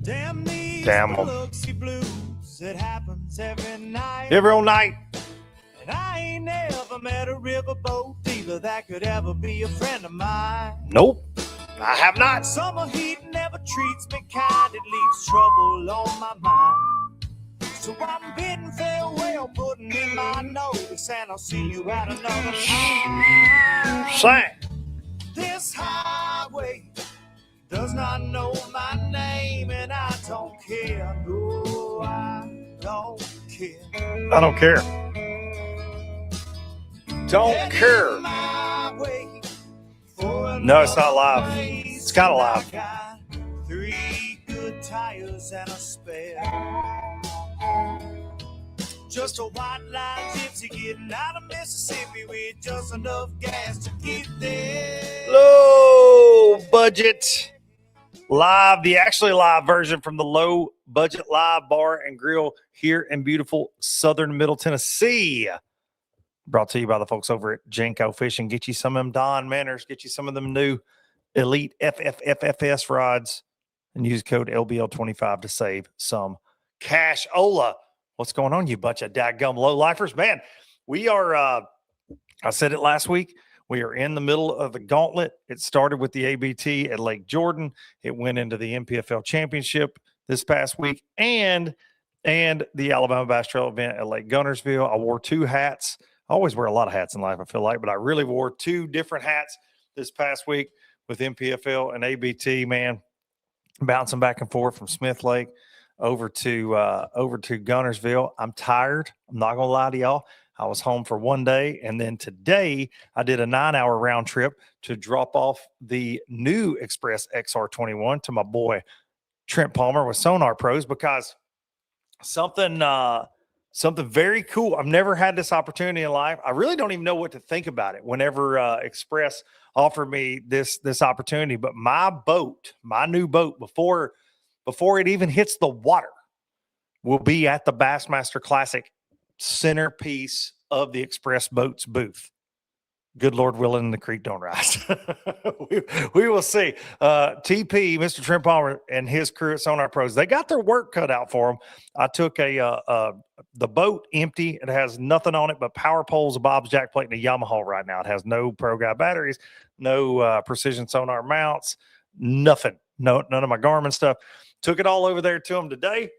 Damn them. blues, it happens every night. Every old night. And I ain't never met a riverboat dealer that could ever be a friend of mine. Nope, I have not. Summer heat never treats me kind, it leaves trouble on my mind. So I'm bidding farewell, putting in my notice, and I'll see you at another time. Sang. This highway does not know my name, and I don't care. No, I don't care. I don't care. Don't care. No, it's not live. It's kind of live. Got 3 good tires and a spare. Just a white line gypsy getting out of Mississippi with just enough gas to get there. Low budget live, the actually live version from the Low Budget Live Bar and Grill here in beautiful southern Middle Tennessee. Brought to you by the folks over at Janko Fishing. Get you some of them Don Manners. Get you some of them new Elite FFFFS rods and use code LBL25 to save some cash. Ola, what's going on, you bunch of dadgum low-lifers? Man, we are, I said it last week, we are in the middle of the gauntlet. It started with the ABT at Lake Jordan. It went into the MPFL Championship this past week and the Alabama Bass Trail event at Lake Guntersville. I wore 2 hats. I always wear a lot of hats in life, I feel like, but I really wore 2 different hats this past week with MPFL and ABT, man, bouncing back and forth from Smith Lake over to Guntersville. I'm tired. I'm not going to lie to y'all. I was home for 1 day, and then today I did a 9-hour round trip to drop off the new Express XR21 to my boy Trent Palmer with Sonar Pros because something very cool. I've never had this opportunity in life. I really don't even know what to think about it whenever Express offered me this opportunity. But my new boat, before it even hits the water, will be at the Bassmaster Classic centerpiece of the Express Boats booth. Good Lord willing, the creek don't rise. we will see. TP, Mr. Trent Palmer, and his crew at Sonar Pros, they got their work cut out for them. I took the boat empty. It has nothing on it but power poles, a Bob's jack plate, and a Yamaha right now. It has no Pro Guy batteries, no precision sonar mounts, nothing. None of my Garmin stuff. Took it all over there to them today,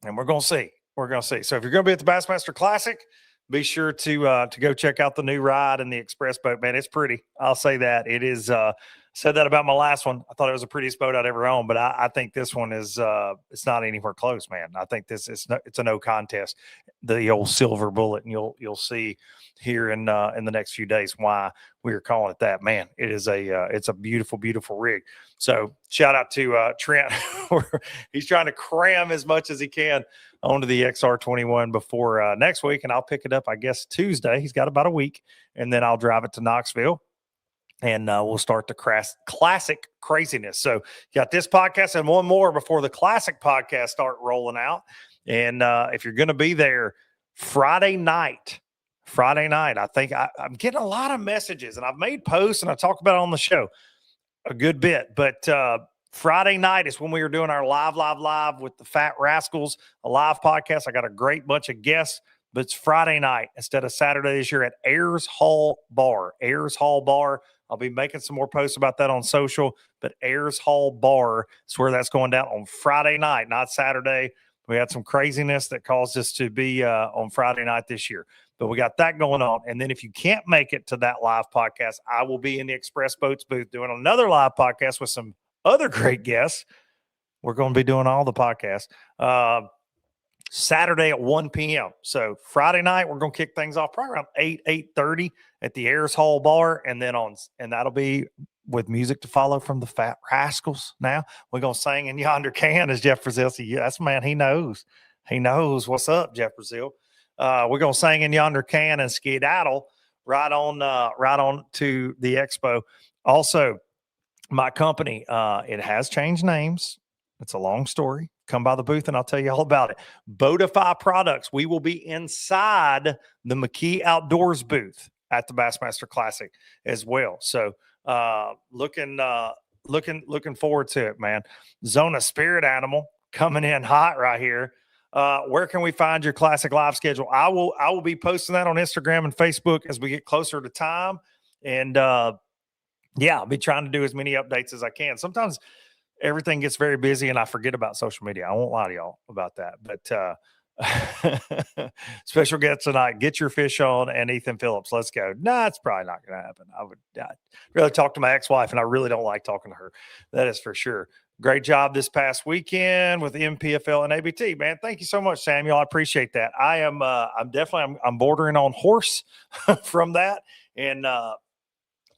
and we're going to see. So if you're going to be at the Bassmaster Classic, be sure to go check out the new ride and the Express boat, man. It's pretty. I'll say that. It is. Said that about my last one. I thought it was the prettiest boat I'd ever owned, but I think this one is. It's not anywhere close, man. I think it's a no contest. The old silver bullet, and you'll see here in the next few days why we are calling it that. Man, it is it's a beautiful, beautiful rig. So shout out to Trent. He's trying to cram as much as he can onto the XR21 before next week, and I'll pick it up, I guess, Tuesday. He's got about a week, and then I'll drive it to Knoxville, and we'll start the classic craziness. So got this podcast and one more before the classic podcast start rolling out. And if you're going to be there Friday night, I think I'm getting a lot of messages, and I've made posts, and I talk about it on the show a good bit, but Friday night is when we were doing our live with the Fat Rascals, a live podcast. I got a great bunch of guests, but it's Friday night instead of Saturday this year at Ayers Hall Bar. Ayers Hall Bar. I'll be making some more posts about that on social, but Ayers Hall Bar is where that's going down on Friday night, not Saturday. We had some craziness that caused us to be on Friday night this year. But we got that going on. And then if you can't make it to that live podcast, I will be in the Express Boats booth doing another live podcast with some other great guests. We're going to be doing all the podcasts Saturday at 1 p.m. So Friday night, we're going to kick things off probably around 8:30 at the Ayers Hall Bar. And that'll be with music to follow from the Fat Rascals. Now we're going to sing In Yonder Can, as Jeff Brazil said. Yeah, that's man. He knows what's up, Jeff Brazil. We're going to sing In Yonder Can and skedaddle right on to the expo. Also, my company, it has changed names. It's a long story. Come by the booth and I'll tell you all about it. Boatify Products. We will be inside the McKee Outdoors booth at the Bassmaster Classic as well. So looking looking forward to it, man. Zona Spirit Animal coming in hot right here. Where can we find your Classic Live schedule? I will be posting that on Instagram and Facebook as we get closer to time. And I'll be trying to do as many updates as I can. Sometimes everything gets very busy and I forget about social media. I won't lie to y'all about that. But special guest tonight, Get Your Fish On and Ethan Phillips. Let's go. Nah, it's probably not going to happen. I'd really talk to my ex-wife, and I really don't like talking to her. That is for sure. Great job this past weekend with MPFL and ABT, man. Thank you so much, Samuel. I appreciate that. I'm bordering on horse from that. And,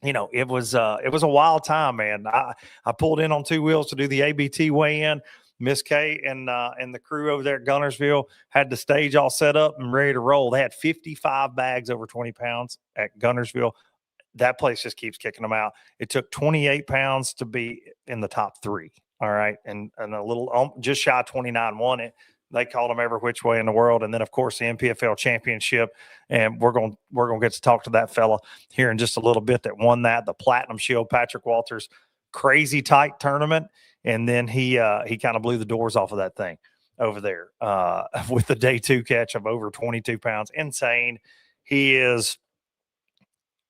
it was a wild time, man. I pulled in on two wheels to do the ABT weigh-in. Miss K and the crew over there at Gunnersville had the stage all set up and ready to roll. They had 55 bags over 20 pounds at Gunnersville. That place just keeps kicking them out. It took 28 pounds to be in the top three. All right. And a little, just shy of 29 won it. They called them every which way in the world. And then, of course, the MPFL championship. And we're going to get to talk to that fella here in just a little bit that won that, the Platinum Shield, Patrick Walters, crazy tight tournament. And then he kind of blew the doors off of that thing over there with the day two catch of over 22 pounds. Insane. He is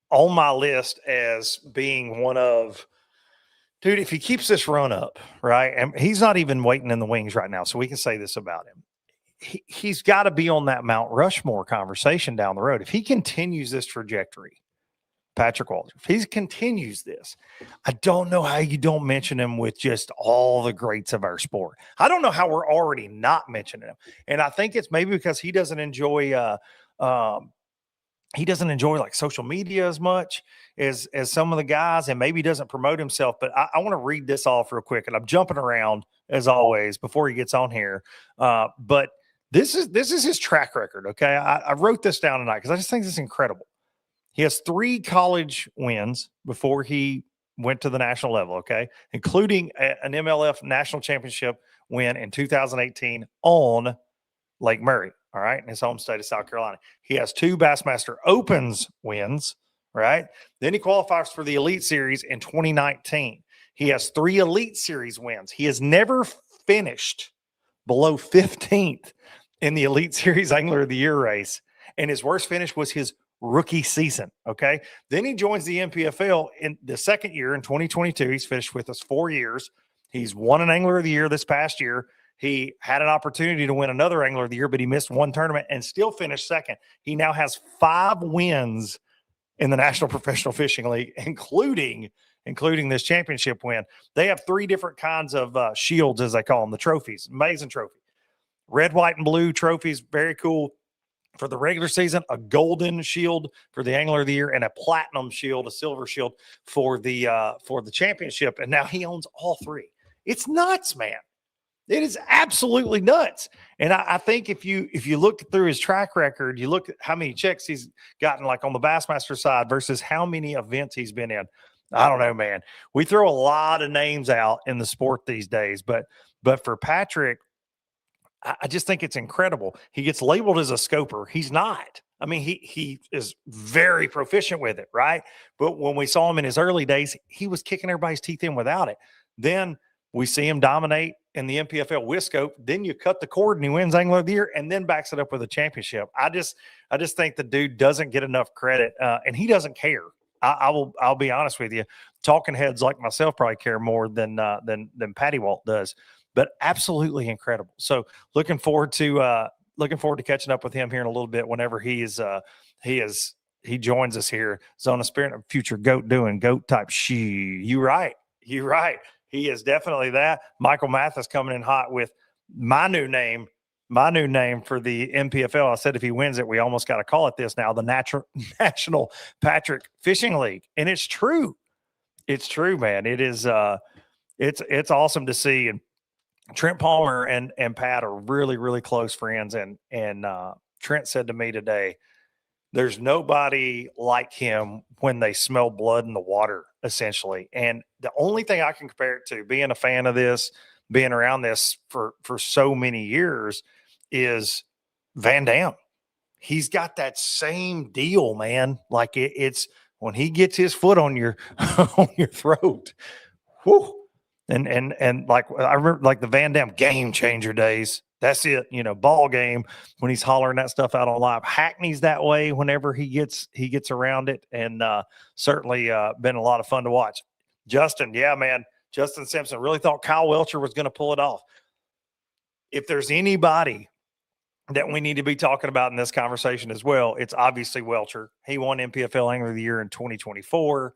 on my list as being one of, dude, if he keeps this run up, right, and he's not even waiting in the wings right now, so we can say this about him. He's got to be on that Mount Rushmore conversation down the road. If he continues this trajectory, Patrick Walters, if he continues this, I don't know how you don't mention him with just all the greats of our sport. I don't know how we're already not mentioning him. And I think it's maybe because he doesn't enjoy like social media as much as some of the guys, and maybe doesn't promote himself. But I want to read this off real quick, and I'm jumping around as always before he gets on here. But this is his track record. Okay. I wrote this down tonight because I just think this is incredible. He has 3 college wins before he went to the national level. Okay. Including an MLF national championship win in 2018 on Lake Murray. All right. In his home state of South Carolina. He has 2 Bassmaster Opens wins. Right. Then he qualifies for the Elite Series in 2019. He has 3 Elite Series wins. He has never finished below 15th in the Elite Series Angler of the Year race. And his worst finish was his rookie season. Okay. Then he joins the MPFL in the second year in 2022. He's fished with us 4 years. He's won an Angler of the Year this past year. He had an opportunity to win another Angler of the Year, but he missed one tournament and still finished second. He now has 5 wins in the National Professional Fishing League, including this championship win. They have 3 different kinds of shields, as they call them, the trophies. Amazing trophy. Red, white, and blue trophies, very cool. For the regular season, a golden shield for the Angler of the Year and a platinum shield, a silver shield for the championship. And now he owns all 3. It's nuts, man. It is absolutely nuts. And I think if you look through his track record, you look at how many checks he's gotten, like on the Bassmaster side versus how many events he's been in. I don't know, man. We throw a lot of names out in the sport these days, but for Patrick, I just think it's incredible. He gets labeled as a scoper. He's not. I mean, he is very proficient with it, right? But when we saw him in his early days, he was kicking everybody's teeth in without it. Then we see him dominate in the MPFL with scope. Then you cut the cord and he wins Angler of the Year and then backs it up with a championship. I just think the dude doesn't get enough credit, and he doesn't care. I'll be honest with you. Talking heads like myself probably care more than Patty Walt does. But absolutely incredible. So looking forward to catching up with him here in a little bit whenever he joins us here. Zona Spirit, future goat doing goat type. You're right. He is definitely that. Michael Mathis coming in hot with my new name for the MPFL. I said if he wins it, we almost got to call it this now, the National Patrick Fishing League. And it's true. It's true, man. It is it's awesome to see. And Trent Palmer and Pat are really, really close friends. And Trent said to me today, there's nobody like him when they smell blood in the water, essentially. And the only thing I can compare it to, being a fan of this, being around this for so many years, is Van Dam. He's got that same deal, man. Like it's when he gets his foot on your on your throat. whew. And like I remember like the Van Dam Game Changer days. That's it, ball game when he's hollering that stuff out on live. Hackney's that way whenever he gets around it, and certainly been a lot of fun to watch. Justin, yeah, man, Justin Simpson really thought Kyle Welcher was going to pull it off. If there's anybody that we need to be talking about in this conversation as well, it's obviously Welcher. He won MPFL Angler of the Year in 2024.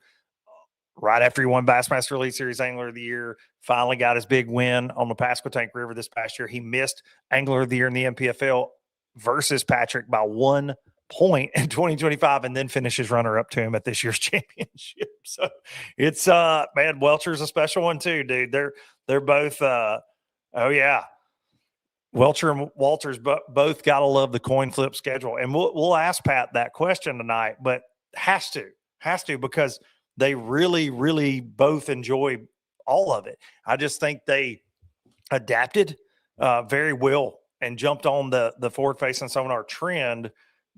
Right after he won Bassmaster Elite Series Angler of the Year, finally got his big win on the Pasquotank River this past year. He missed Angler of the Year in the MPFL versus Patrick by 1 point in 2025, and then finishes runner-up to him at this year's championship. So it's man, Welcher's a special one too, dude. They're both oh yeah. Welcher and Walters both got to love the coin flip schedule. And we'll ask Pat that question tonight, but has to because they really, really both enjoy all of it. I just think they adapted very well and jumped on the forward-facing sonar trend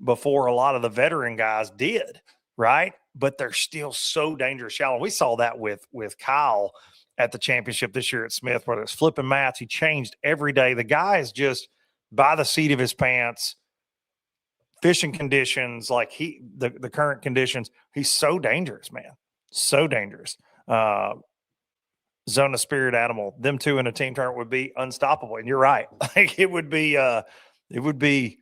before a lot of the veteran guys did, right? But they're still so dangerous shallow. We saw that with Kyle at the championship this year at Smith, whether it's flipping mats. He changed every day. The guy is just by the seat of his pants. Fishing conditions, like the current conditions, he's so dangerous, man. So dangerous. Zone of Spirit Animal, them two in a team tournament would be unstoppable. And you're right. Like it would be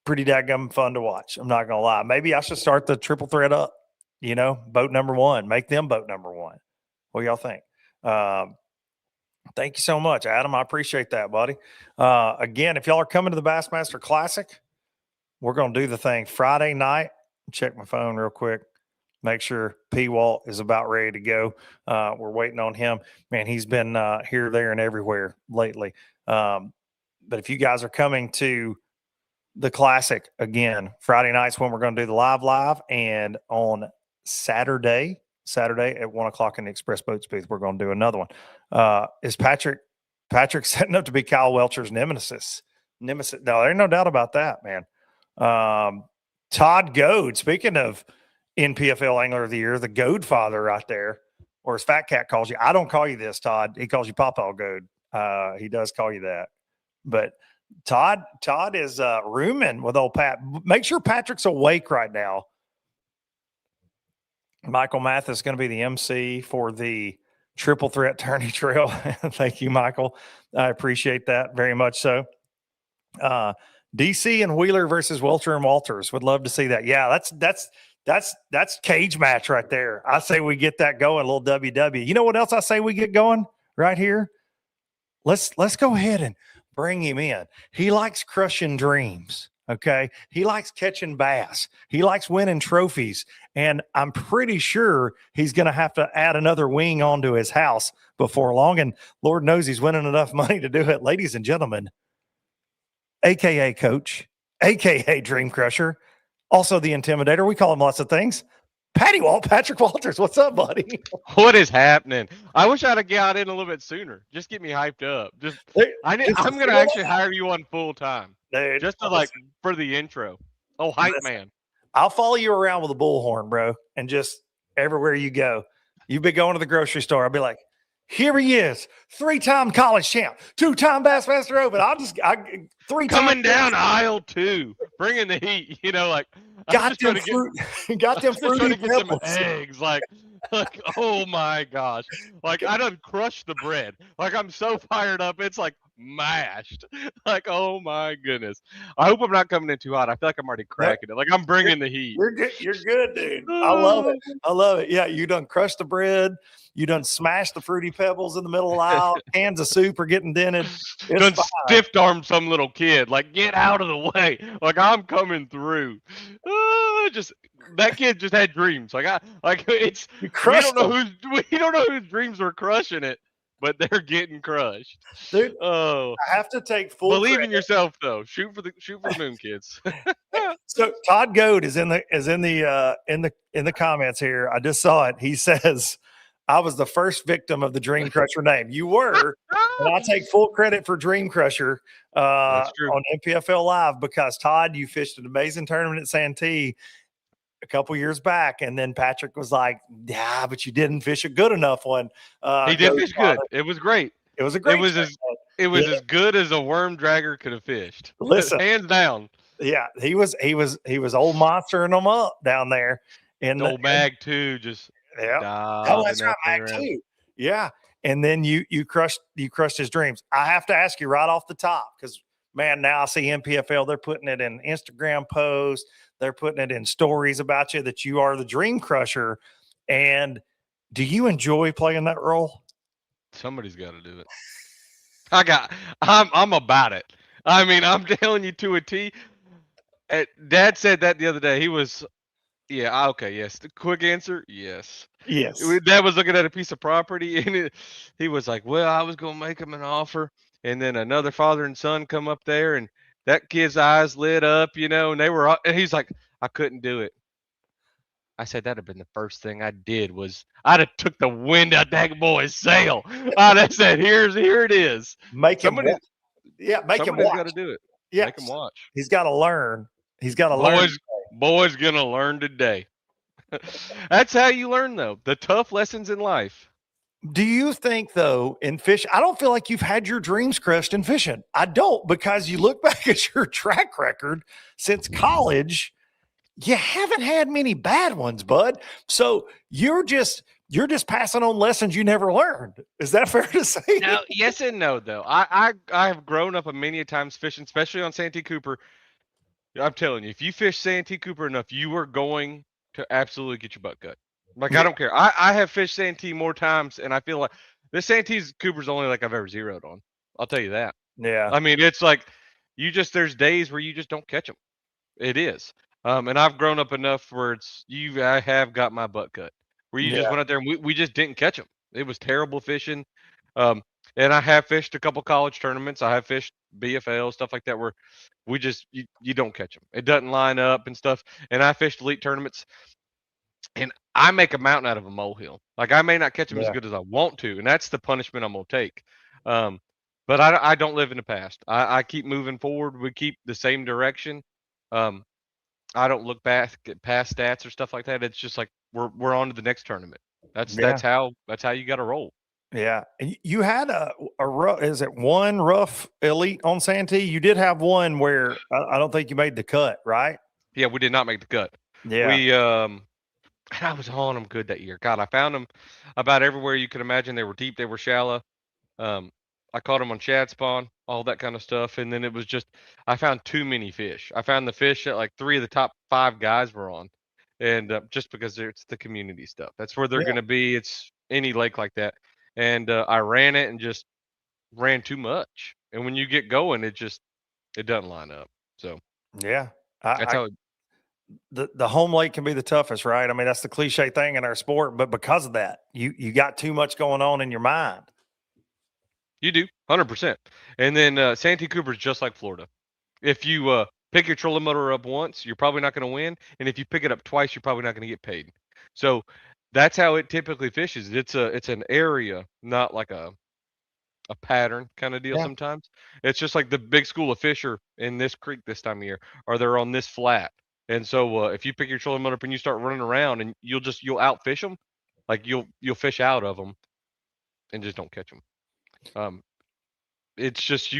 pretty dadgum fun to watch. I'm not gonna lie. Maybe I should start the triple threat up, boat number one, make them boat number one. What do y'all think? Thank you so much, Adam. I appreciate that, buddy. Again, if y'all are coming to the Bassmaster Classic, we're going to do the thing Friday night. Check my phone real quick. Make sure P. Walt is about ready to go. We're waiting on him. Man, he's been here, there, and everywhere lately. But if you guys are coming to the Classic, again, Friday night's when we're going to do the live, and on Saturday at 1 o'clock in the Express Boats booth, we're going to do another one. Is Patrick setting up to be Kyle Welcher's nemesis? No, there's no doubt about that, man. Todd Goad, speaking of NPFL Angler of the Year, the Goad father right there, or as Fat Cat calls you. I don't call you this, Todd. He calls you Papa Goad. He does call you that. But Todd is rooming with old Pat. Make sure Patrick's awake right now. Michael Mathis is going to be the MC for the Triple Threat Tourney Trail. Thank you, Michael. I appreciate that very much so. DC and Wheeler versus Welcher and Walters. Would love to see that. Yeah, that's cage match right there. I say we get that going, a little WW. You know what else I say we get going right here? Let's go ahead and bring him in. He likes crushing dreams. Okay. He likes catching bass. He likes winning trophies. And I'm pretty sure he's going to have to add another wing onto his house before long. And Lord knows he's winning enough money to do it. Ladies and gentlemen, AKA Coach, AKA Dream Crusher, also the Intimidator. We call him lots of things. Patrick Walters. What's up, buddy? What is happening? I wish I'd have got in a little bit sooner. Just get me hyped up. I'm going to actually hire you on full time. Dude, just to for the intro. Oh, hype man. I'll follow you around with a bullhorn, bro. And just everywhere you go, you've been going to the grocery store. I'll be like, here he is, 3-time college champ, 2-time Bassmaster Open. I 3 coming down aisle 2, bringing the heat. Got them fruity pebbles. Eggs, oh my gosh! I done crushed the bread. I'm so fired up, it's mashed. Oh my goodness! I hope I'm not coming in too hot. I feel like I'm already cracking it. I'm bringing the heat. You're good, dude. I love it. Yeah, you done crushed the bread. You done smashed the fruity pebbles in the middle of the aisle. Cans of soup are getting dented. Done stiff armed some little kid. Get out of the way. I'm coming through. That kid just had dreams. We don't know whose dreams were crushing it, but they're getting crushed. Dude, I have to take full believe credit. In yourself though. Shoot for the moon, kids. So Todd Goad is in the comments here. I just saw it. He says, I was the first victim of the Dream Crusher name. You were, and I take full credit for Dream Crusher on MPFL Live because, Todd, you fished an amazing tournament at Santee. a couple years back, and then Patrick was like, "Yeah, but you didn't fish a good enough one." He did fish good. It was great. It was a It great. was Yeah. as good as a worm dragger could have fished. Listen, Hands down. yeah, he was old monstering them up down there. And Old Mag too, just yeah, oh, diving that's right, that thing Mag around. too. Yeah, and then you crushed his dreams. I have to ask you right off the top, because man, now I see MPFL, they're putting it in Instagram posts, they're putting it in stories about you that you are the dream crusher. And do you enjoy playing that role? Somebody's got to do it. I'm about it. I mean, I'm telling you to a T. Dad said that the other day. He was, yeah, okay, yes. The quick answer, yes. Yes. Dad was looking at a piece of property, and he was like, "Well, I was gonna make him an offer," and then another father and son come up there, and that kid's eyes lit up, and they were, and he's like, "I couldn't do it." I said that'd have been the first thing I did was I'd have took the wind out that boy's sail. I'd have said, "Here it is." Make him Somebody, watch. Yeah, make him somebody's watch. got to do it. Yeah, Make him watch. he's got to learn. He's got to learn. Boy's gonna learn today. That's how you learn, though. The tough lessons in life. Do you think, though, in fish, I don't feel like you've had your dreams crushed in fishing. I don't, because you look back at your track record since college, you haven't had many bad ones, bud. So you're just passing on lessons you never learned. Is that fair to say? No, yes and no, though. I have grown up many times fishing, especially on Santee Cooper. I'm telling you, if you fish Santee Cooper enough, you are going to absolutely get your butt cut. Like, I don't care. I have fished Santee more times, and I feel like this Santee Cooper's only like I've ever zeroed on. I'll tell you that. Yeah. I mean, it's like there's days where you just don't catch them. It is. And I've grown up enough where I have got my butt cut. Where you just went out there and we just didn't catch them. It was terrible fishing. And I have fished a couple college tournaments. I have fished BFL, stuff like that, where we just you don't catch them. It doesn't line up and stuff. And I fished elite tournaments, and I make a mountain out of a molehill. Like, I may not catch them as good as I want to, and that's the punishment I'm gonna take. But I don't live in the past. I keep moving forward. We keep the same direction. I don't look back at past stats or stuff like that. It's just like we're on to the next tournament. That's how you got to roll. Yeah. And you had a rough, is it one rough elite on Santee? You did have one where I don't think you made the cut, right? Yeah, we did not make the cut. Yeah. I was on them good that year. God, I found them about everywhere you could imagine. They were deep, they were shallow. I caught them on shad spawn, all that kind of stuff. And then it was just, I found too many fish. I found the fish that like 3 of the top 5 guys were on. And just because it's the community stuff, that's where they're going to be. It's any lake like that. And I ran it and just ran too much. And when you get going, it doesn't line up. So yeah, that's how the home lake can be the toughest, right? I mean, that's the cliche thing in our sport, but because of that, you got too much going on in your mind. You do, 100%. And then Santee Cooper is just like Florida. If you pick your trolling motor up once, you're probably not going to win. And if you pick it up twice, you're probably not going to get paid. So that's how it typically fishes. It's an area, not like a pattern kind of deal. Sometimes it's just like the big school of fish are in this creek this time of year, or they're on this flat. And so if you pick your trolling motor up and you start running around, and you'll outfish them, like you'll fish out of them, and just don't catch them. It's just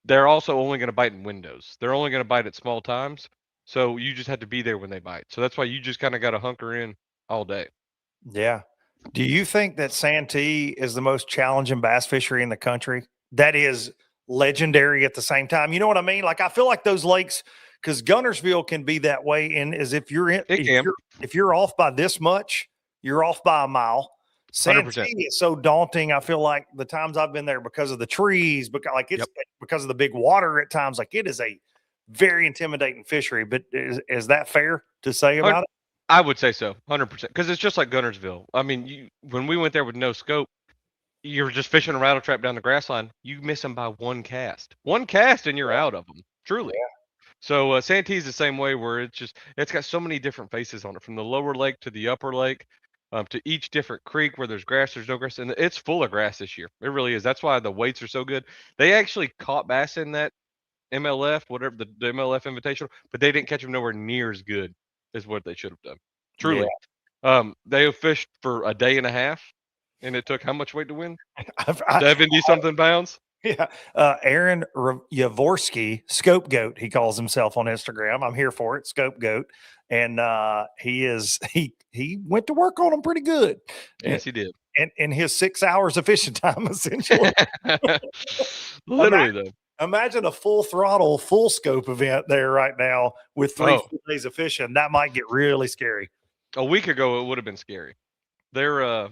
they're also only going to bite in windows. They're only going to bite at small times. So you just have to be there when they bite. So that's why you just kind of got to hunker in all day. Yeah. Do you think that Santee is the most challenging bass fishery in the country? That is legendary at the same time. You know what I mean? Like, I feel like those lakes, because Gunnersville can be that way. And as if if you're off by this much, you're off by a mile. Santee is so daunting. I feel like the times I've been there, because of the trees, because of the big water at times, like it is a very intimidating fishery. But is that fair to say about it? I would say so, 100%, because it's just like Gunnersville. I mean, when we went there with no scope, you're just fishing a rattle trap down the grass line. You miss them by one cast, and you're out of them. Truly. Yeah. So Santee's the same way, where it's got so many different faces on it, from the lower lake to the upper lake, to each different creek where there's grass, there's no grass, and it's full of grass this year. It really is. That's why the weights are so good. They actually caught bass in that MLF, whatever the MLF Invitational, but they didn't catch them nowhere near as good is what they should have done. Yeah. Truly. They fished for a day and a half, and it took how much weight to win? 70 something pounds. Yeah. Aaron Yavorsky, Scope Goat, he calls himself on Instagram. I'm here for it, Scope Goat. And he went to work on them pretty good. Yes, he did. In his 6 hours of fishing time, essentially. Literally, though. Imagine a full throttle, full scope event there right now with 3 full days of fishing. That might get really scary. A week ago, it would have been scary. They're up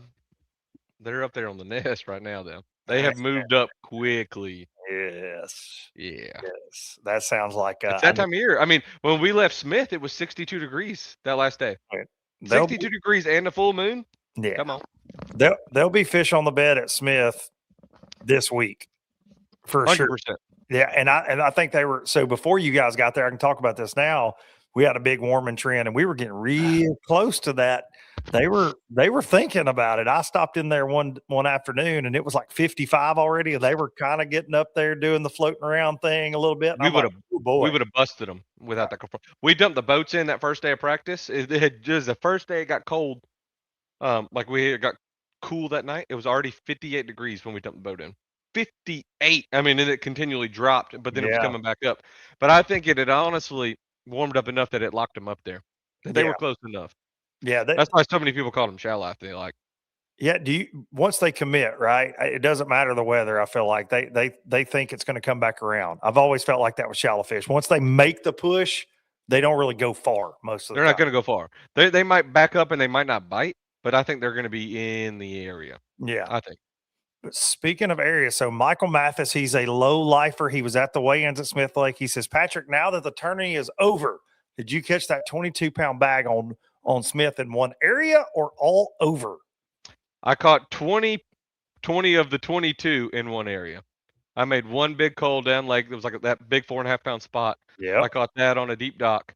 there on the nest right now, though. They have moved up quickly. Yes. Yeah. Yes. That sounds like it's that time of year. I mean, when we left Smith, it was 62 degrees that last day. 62 degrees and a full moon. Yeah. Come on. There'll be fish on the bed at Smith this week for 100%. Sure. Yeah, and I think they were, so before you guys got there, I can talk about this now. We had a big warming trend and we were getting real close to that. They were thinking about it. I stopped in there one afternoon and it was like 55 already, and they were kind of getting up there doing the floating around thing a little bit. We would have busted them without that. We dumped the boats in that first day of practice. It had just the first day it got cold. Like we got cool that night. It was already 58 degrees when we dumped the boat in. 58. I mean, and it continually dropped, but then it was coming back up. But I think it had honestly warmed up enough that it locked them up there. They were close enough. Yeah, that's why so many people call them shallow. I think Yeah, once they commit, right? It doesn't matter the weather. I feel like they think it's going to come back around. I've always felt like that with shallow fish. Once they make the push, they don't really go far. Most of the time, they're not going to go far. They might back up and they might not bite, but I think they're going to be in the area. Yeah, I think. Speaking of areas, so Michael Mathis, he's a low lifer. He was at the weigh-ins at Smith Lake. He says, Patrick, now that the tourney is over, did you catch that 22-pound bag on Smith in one area or all over? I caught 20 of the 22 in one area. I made one big coal down lake. It was like that big 4.5 pound spot. Yeah, I caught that on a deep dock.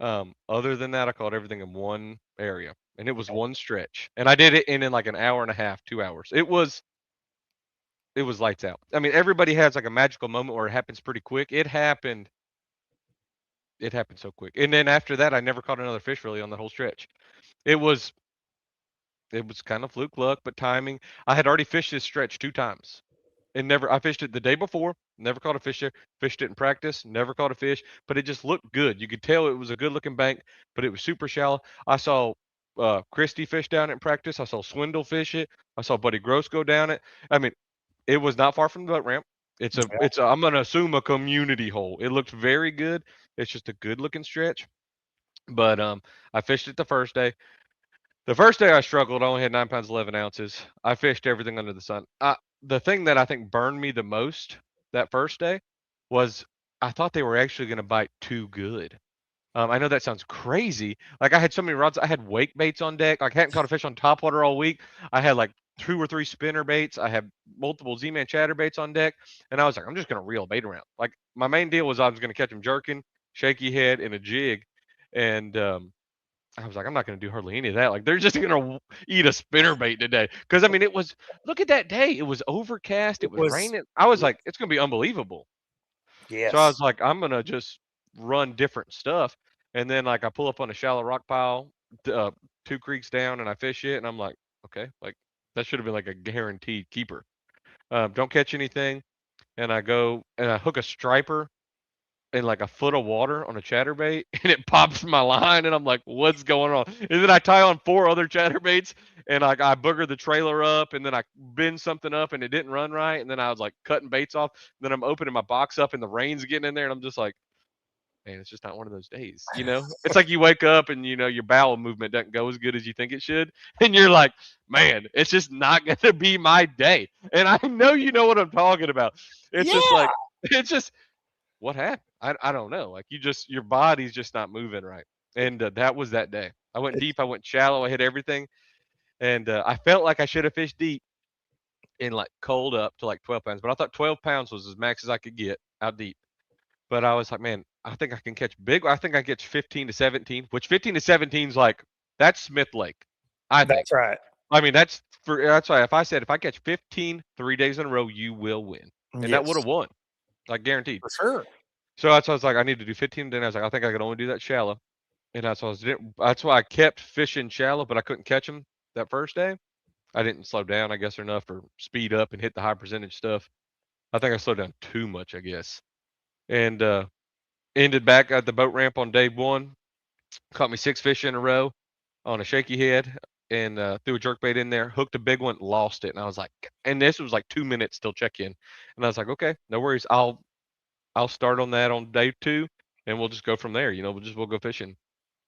Other than that, I caught everything in one area, and it was one stretch. And I did it in like an hour and a half, 2 hours. It was lights out. I mean, everybody has like a magical moment where it happens pretty quick. It happened so quick. And then after that, I never caught another fish really on the whole stretch. It was kind of fluke luck, but timing. I had already fished this stretch 2 times. And I fished it the day before, never caught a fish there. Fished it in practice, never caught a fish, but it just looked good. You could tell it was a good looking bank, but it was super shallow. I saw Christie fish down it in practice. I saw Swindle fish it. I saw Buddy Gross go down it. I mean, it was not far from the boat ramp. I'm gonna assume a community hole. It looked very good. It's just a good looking stretch. But I fished it the first day. The first day I struggled. I only had 9 pounds 11 ounces. I fished everything under the sun. The thing that I think burned me the most that first day was I thought they were actually going to bite too good. I know that sounds crazy. Like I had so many rods. I had wake baits on deck. Like I hadn't caught a fish on topwater all week. I had like 2 or 3 spinner baits. I had multiple Z-Man chatter baits on deck. And I was like, I'm just going to reel a bait around. Like my main deal was I was going to catch them jerking, shaky head, and a jig. And I was like, I'm not going to do hardly any of that. Like they're just going to eat a spinner bait today. Because I mean, look at that day. It was overcast. It was raining. I was like, it's going to be unbelievable. Yes. So I was like, I'm going to just run different stuff. And then like I pull up on a shallow rock pile, 2 creeks down, and I fish it. And I'm like, okay, like that should have been like a guaranteed keeper. Don't catch anything. And I go and I hook a striper in like a foot of water on a chatterbait, and it pops my line, and I'm like, what's going on? And then I tie on 4 other chatterbaits, and I booger the trailer up, and then I bend something up, and it didn't run right, and then I was like cutting baits off. Then I'm opening my box up, and the rain's getting in there, and I'm just like, man, it's just not one of those days, you know? It's like you wake up and your bowel movement doesn't go as good as you think it should, and you're like, man, it's just not gonna be my day. And I know you know what I'm talking about. It's just like, it's just what happened. I don't know. Like your body's just not moving right. And that was that day. I went deep. I went shallow. I hit everything. And I felt like I should have fished deep and like cold up to like 12 pounds. But I thought 12 pounds was as max as I could get out deep. But I was like, man, I think I can catch big. I think I catch 15 to 17, which 15 to 17 is like, that's Smith Lake. I think. That's right. I mean, that's why if I catch 15 3 days in a row, you will win. And that would have won. Like guaranteed. For sure. So that's why I was like, I need to do 15. Then I was like, I think I could only do that shallow. and that's why I kept fishing shallow, but I couldn't catch them that first day. I didn't slow down, I guess, enough or speed up and hit the high percentage stuff. I think I slowed down too much, I guess. And ended back at the boat ramp on day one. Caught me 6 fish in a row on a shaky head and threw a jerkbait in there. Hooked a big one, lost it, and I was like, and this was like 2 minutes till check in, and I was like, okay, no worries. I'll start on that on day two, and we'll just go from there. We'll go fishing.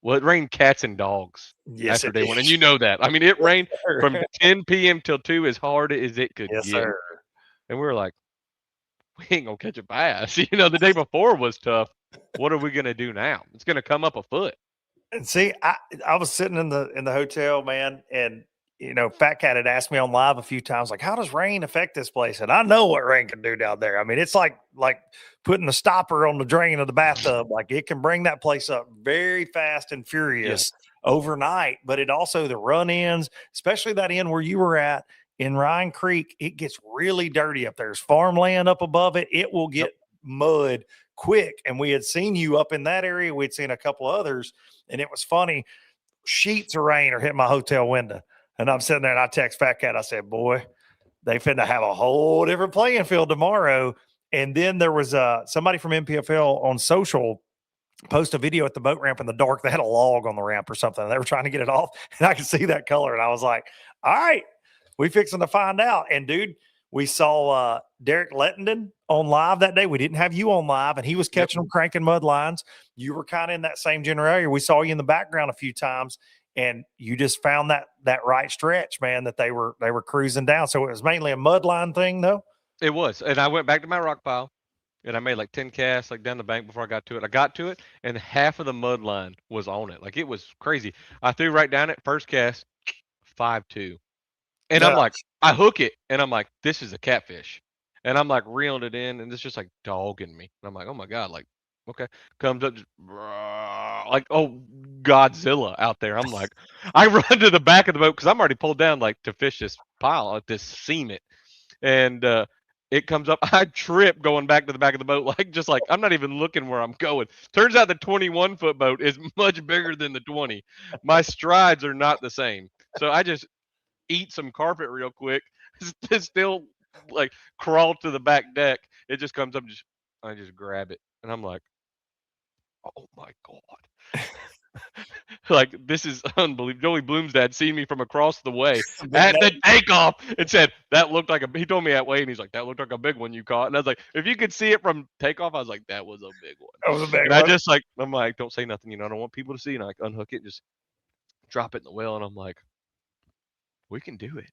Well, it rained cats and dogs Yes, after it day one, and is. you know that. I mean, it Yes, rained from sir. 10 p.m. till 2 as hard as it could Yes, get, sir. and we were like, we ain't gonna catch a bass. The day before was tough. What are we gonna do now? It's gonna come up a foot. And see, I was sitting in the hotel, man, and Fat Cat had asked me on live a few times, like, how does rain affect this place? And I know what rain can do down there. I mean, it's like putting the stopper on the drain of the bathtub. Like it can bring that place up very fast and Yes, furious overnight. But it also the run ins, especially that end where you were at in Ryan Creek, it gets really dirty up there. There's farmland up above it. It will yep, get mud quick. And we had seen you up in that area. We'd seen a couple others. And it was funny. Sheets of rain are hitting my hotel window. And I'm sitting there and I text Fat Cat. I said, boy, they finna have a whole different playing field tomorrow. And then there was somebody from MPFL on social post a video at the boat ramp in the dark. They had a log on the ramp or something. They were trying to get it off. And I could see that color. And I was like, all right, we fixing to find out. And dude, we saw Derek Lettenden on live that day. We didn't have you on live, and he was yep. catching them cranking mud lines. You were kind of in that same general area. We saw you in the background a few times, and you just found that right stretch, man, that they were cruising down. So it was mainly a mud line thing, though. It was, and I went back to my rock pile, and I made like 10 casts like down the bank before I got to it. I got to it, and half of the mud line was on it. Like it was crazy. I threw right down it. First cast, 5-2. And I'm No. like, I hook it, and I'm like, this is a catfish. And I'm like reeling it in, and it's just like dogging me. And I'm like, oh my God, like, okay. Comes up, just, like, oh, Godzilla out there. I'm like, I run to the back of the boat because I'm already pulled down, like, to fish this pile, like, this cement. And it comes up. I trip going back to the back of the boat, like, just like, I'm not even looking where I'm going. Turns out the 21-foot boat is much bigger than the 20. My strides are not the same. So I just eat some carpet real quick, still like crawl to the back deck. It just comes up, I just grab it, and I'm like, oh my God. Like this is unbelievable. Joey Bloom's dad seen me from across the way at the takeoff and said that looked like he told me that way, and he's like, that looked like a big one you caught. And I was like, if you could see it from takeoff, I was like, that was a big one. That was a big And I one. just like, I'm like, don't say nothing, I don't want people to see. And I like unhook it, just drop it in the well, and I'm like, we can do it.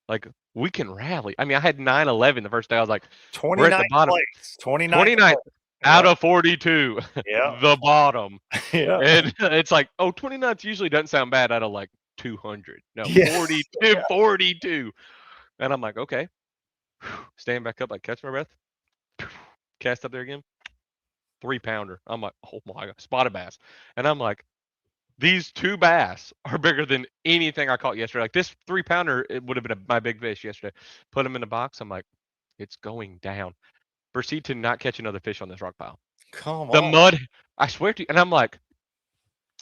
Like, we can rally. I mean, I had 9-11 the first day. I was like, we're at the 29th bottom. place. 29th 29th out Yep. of 42, Yep. the bottom. Yeah. And it's like, oh, 29th usually doesn't sound bad out of like 200. No, Yeah. 42, Yeah. 42. And I'm like, okay. Stand back up, like catch my breath. Cast up there again. 3-pounder. I'm like, oh my God, spotted bass. And I'm like, these 2 bass are bigger than anything I caught yesterday. Like this 3-pounder, it would have been my big fish yesterday. Put them in the box. I'm like, it's going down. Proceed to not catch another fish on this rock pile. Come The on. mud, I swear to you, and I'm like,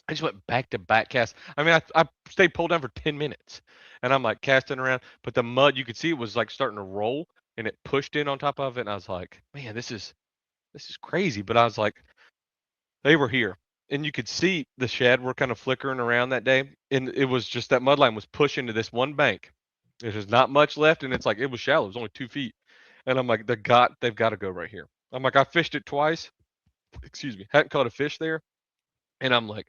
I just went back to back cast. I mean, I stayed pulled down for 10 minutes, and I'm like casting around, but the mud, you could see it was like starting to roll, and it pushed in on top of it, and I was like, man, this is crazy. But I was like, they were here, and you could see the shad were kind of flickering around that day, and it was just that mud line was pushing to this one bank. There's not much left, and it's like it was shallow. It was only 2 feet, and I'm like, they've got to go right here. I'm like, I fished it twice. Excuse me, hadn't caught a fish there, and I'm like,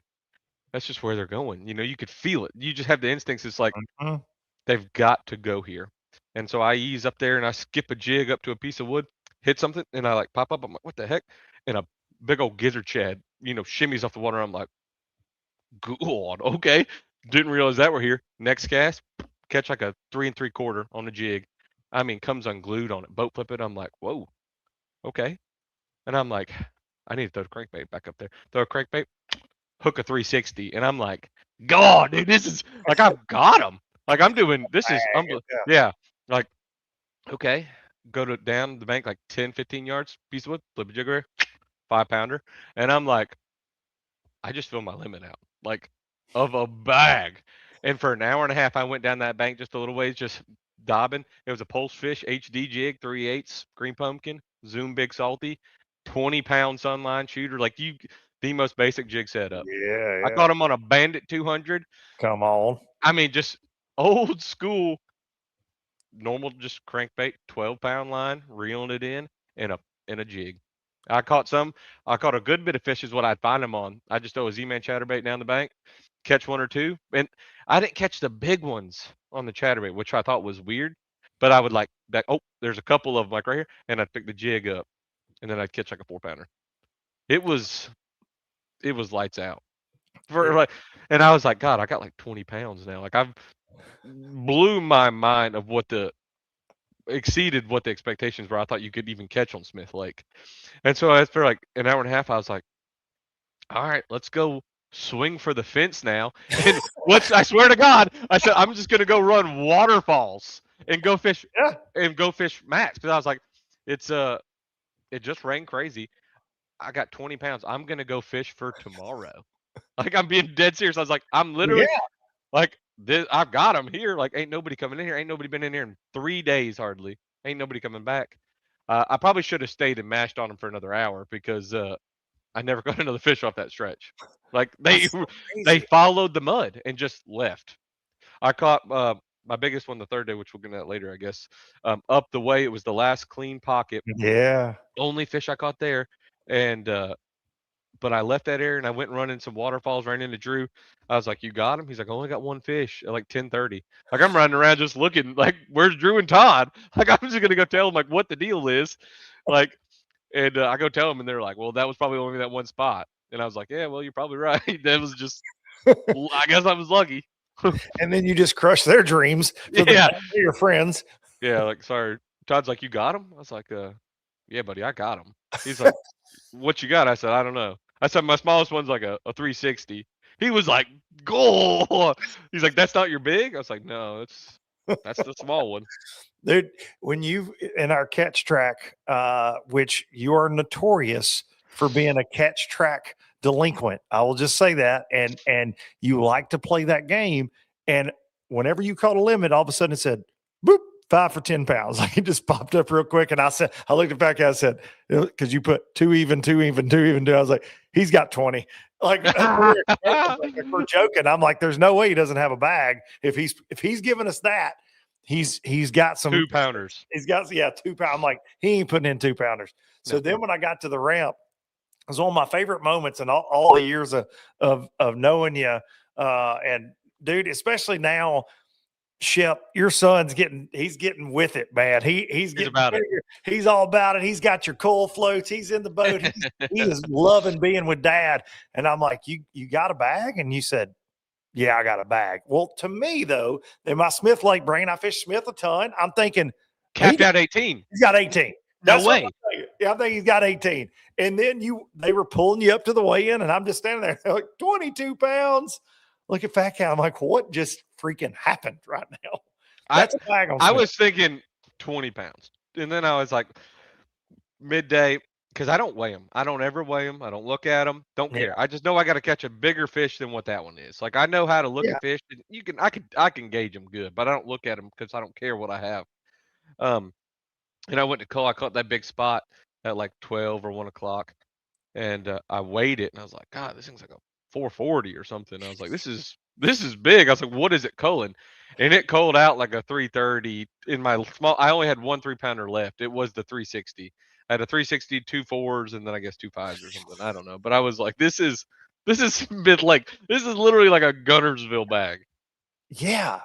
that's just where they're going. You could feel it. You just have the instincts. It's like Mhm. they've got to go here, and so I ease up there and I skip a jig up to a piece of wood, hit something, and I like pop up. I'm like, what the heck? And a big old gizzard shad, shimmies off the water. I'm like, God, okay. Didn't realize that we're here. Next cast, catch like a 3 3/4 on the jig. I mean, comes unglued on it. Boat flip it. I'm like, whoa, okay. And I'm like, I need to throw the crankbait back up there. Throw a crankbait, hook a 360, and I'm like, God, dude, this is like I've got him. Like I'm doing this is Yeah. yeah. Like okay, go to down the bank like 10, 15 yards, piece of wood, flip a jigger, 5-pounder, and I'm like, I just filled my limit out. like of a bag. And for an hour and a half, I went down that bank just a little ways, just dobbing. It was a pulse fish HD jig, 3/8 green pumpkin, Zoom big salty, 20-pound sunline shooter, like the most basic jig setup. I Yeah. caught him on a Bandit 200. Come on. I mean, just old school, normal, just crankbait, 12-pound line, reeling it in a jig. I caught a good bit of fish is what I'd find them on. I just throw a Z-Man chatterbait down the bank, catch one or two, and I didn't catch the big ones on the chatterbait, which I thought was weird. But I would like that. Oh, there's a couple of them like right here, and I'd pick the jig up, and then I'd catch like a 4-pounder. It was lights out for like, and I was like, God, I got like 20 pounds now. Like I've blew my mind of exceeded what the expectations were. I thought you could even catch on Smith Lake. And so after like an hour and a half, I was like, all right, let's go swing for the fence now. And I swear to God, I said, I'm just going to go run waterfalls and go fish mats. Cause I was like, it just rained crazy. I got 20 pounds. I'm going to go fish for tomorrow. Like I'm being dead serious. I was like, I'm literally like this. I've got them here. Like ain't nobody coming in here. Ain't nobody been in here in 3 days hardly. Ain't nobody coming back. I probably should have stayed and mashed on them for another hour because I never got another fish off that stretch. Like they followed the mud and just left. I caught my biggest one the third day, which we'll get into that later, I guess. Up the way, it was the last clean pocket. Yeah. Only fish I caught there, and but I left that area and I went running some waterfalls, ran into Drew. I was like, "You got him?" He's like, "I only got one fish at like 10:30." Like I'm running around just looking like, "Where's Drew and Todd?" Like I'm just gonna go tell them like what the deal is, like. And I go tell them, and they're like, "Well, that was probably only that one spot." And I was like, "Yeah, well, you're probably right. That was just, I guess I was lucky." And then you just crush their dreams for your friends. Yeah, like sorry. Todd's like, "You got him?" I was like, yeah, buddy, I got him." He's like, "What you got?" I said, "I don't know." I said, "My smallest one's like a 360." He was like, "Goal." He's like, "That's not your big?" I was like, "No, that's the small one." Dude, when you in our catch track, which you are notorious for being a catch track delinquent, I will just say that, and you like to play that game. And whenever you caught a limit, all of a sudden it said, "Boop, 5 for 10 pounds." Like it just popped up real quick, and I looked at back, and I said, because you put 2 even, 2 even, 2 even, 2. I was like, he's got 20. Like we're joking. I'm like, there's no way he doesn't have a bag if he's giving us that. He's got some 2-pounders. He's got 2 pounds. I'm like, he ain't putting in 2-pounders. So then when I got to the ramp, it was one of my favorite moments in all the years of knowing you. And dude, especially now, Shep, your son's he's getting with it, man. He's getting about it. He's all about it. He's got your coil floats. He's in the boat. He is loving being with dad. And I'm like, you got a bag? And you said, yeah, I got a bag. Well, to me, though, in my Smith Lake brain, I fished Smith a ton. I'm thinking, capped out 18. He's got 18. No way. Yeah, I think he's got 18. And then they were pulling you up to the weigh-in, and I'm just standing there like 22 pounds. Look at Fat Cat. I'm like, what just freaking happened right now? That's a bag on Smith. I was thinking 20 pounds. And then I was like, midday, because I don't weigh them. I don't ever weigh them. I don't look at them. Don't care. I just know I got to catch a bigger fish than what that one is. Like I know how to look at fish. And I can gauge them good, but I don't look at them because I don't care what I have. And I went to Cole. I caught that big spot at like 12 or 1 o'clock, and I weighed it, and I was like, God, this thing's like a 440 or something. I was like, this is big. I was like, what is it culling? And it culled out like a 330 in my small. I only had 1 3-pounder left. It was the 360. I had a 360, 2 4s, and then I guess 2 5s or something. I don't know, but I was like, this is literally like a Gunnersville bag. Yeah.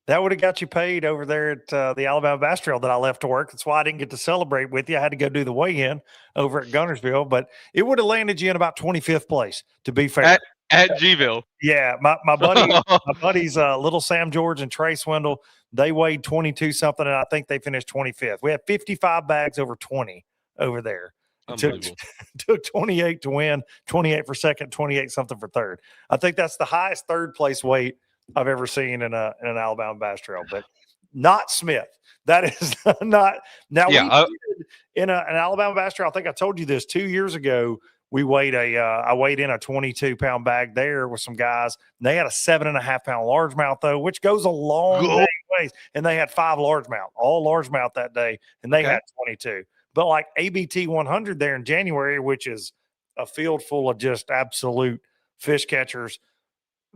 That would have got you paid over there at the Alabama Bass Trail that I left to work. That's why I didn't get to celebrate with you. I had to go do the weigh-in over at Gunnersville, but it would have landed you in about 25th place, to be fair. At G-ville. Yeah, my buddies, Little Sam George and Trey Swindle, they weighed 22 something, and I think they finished 25th. We had 55 bags over 20 over there. It took 28 to win, 28 for second, 28 something for third. I think that's the highest third place weight I've ever seen in an Alabama Bass Trail, but not Smith. That is not. Now, we did in an Alabama Bass Trail, I think I told you this 2 years ago, we weighed I weighed in a 22-pound bag there with some guys. And they had a 7.5-pound largemouth though, which goes a long Go. ways. And they had 5 largemouth, all largemouth that day, and they Okay. had 22. But like ABT 100 there in January, which is a field full of just absolute fish catchers,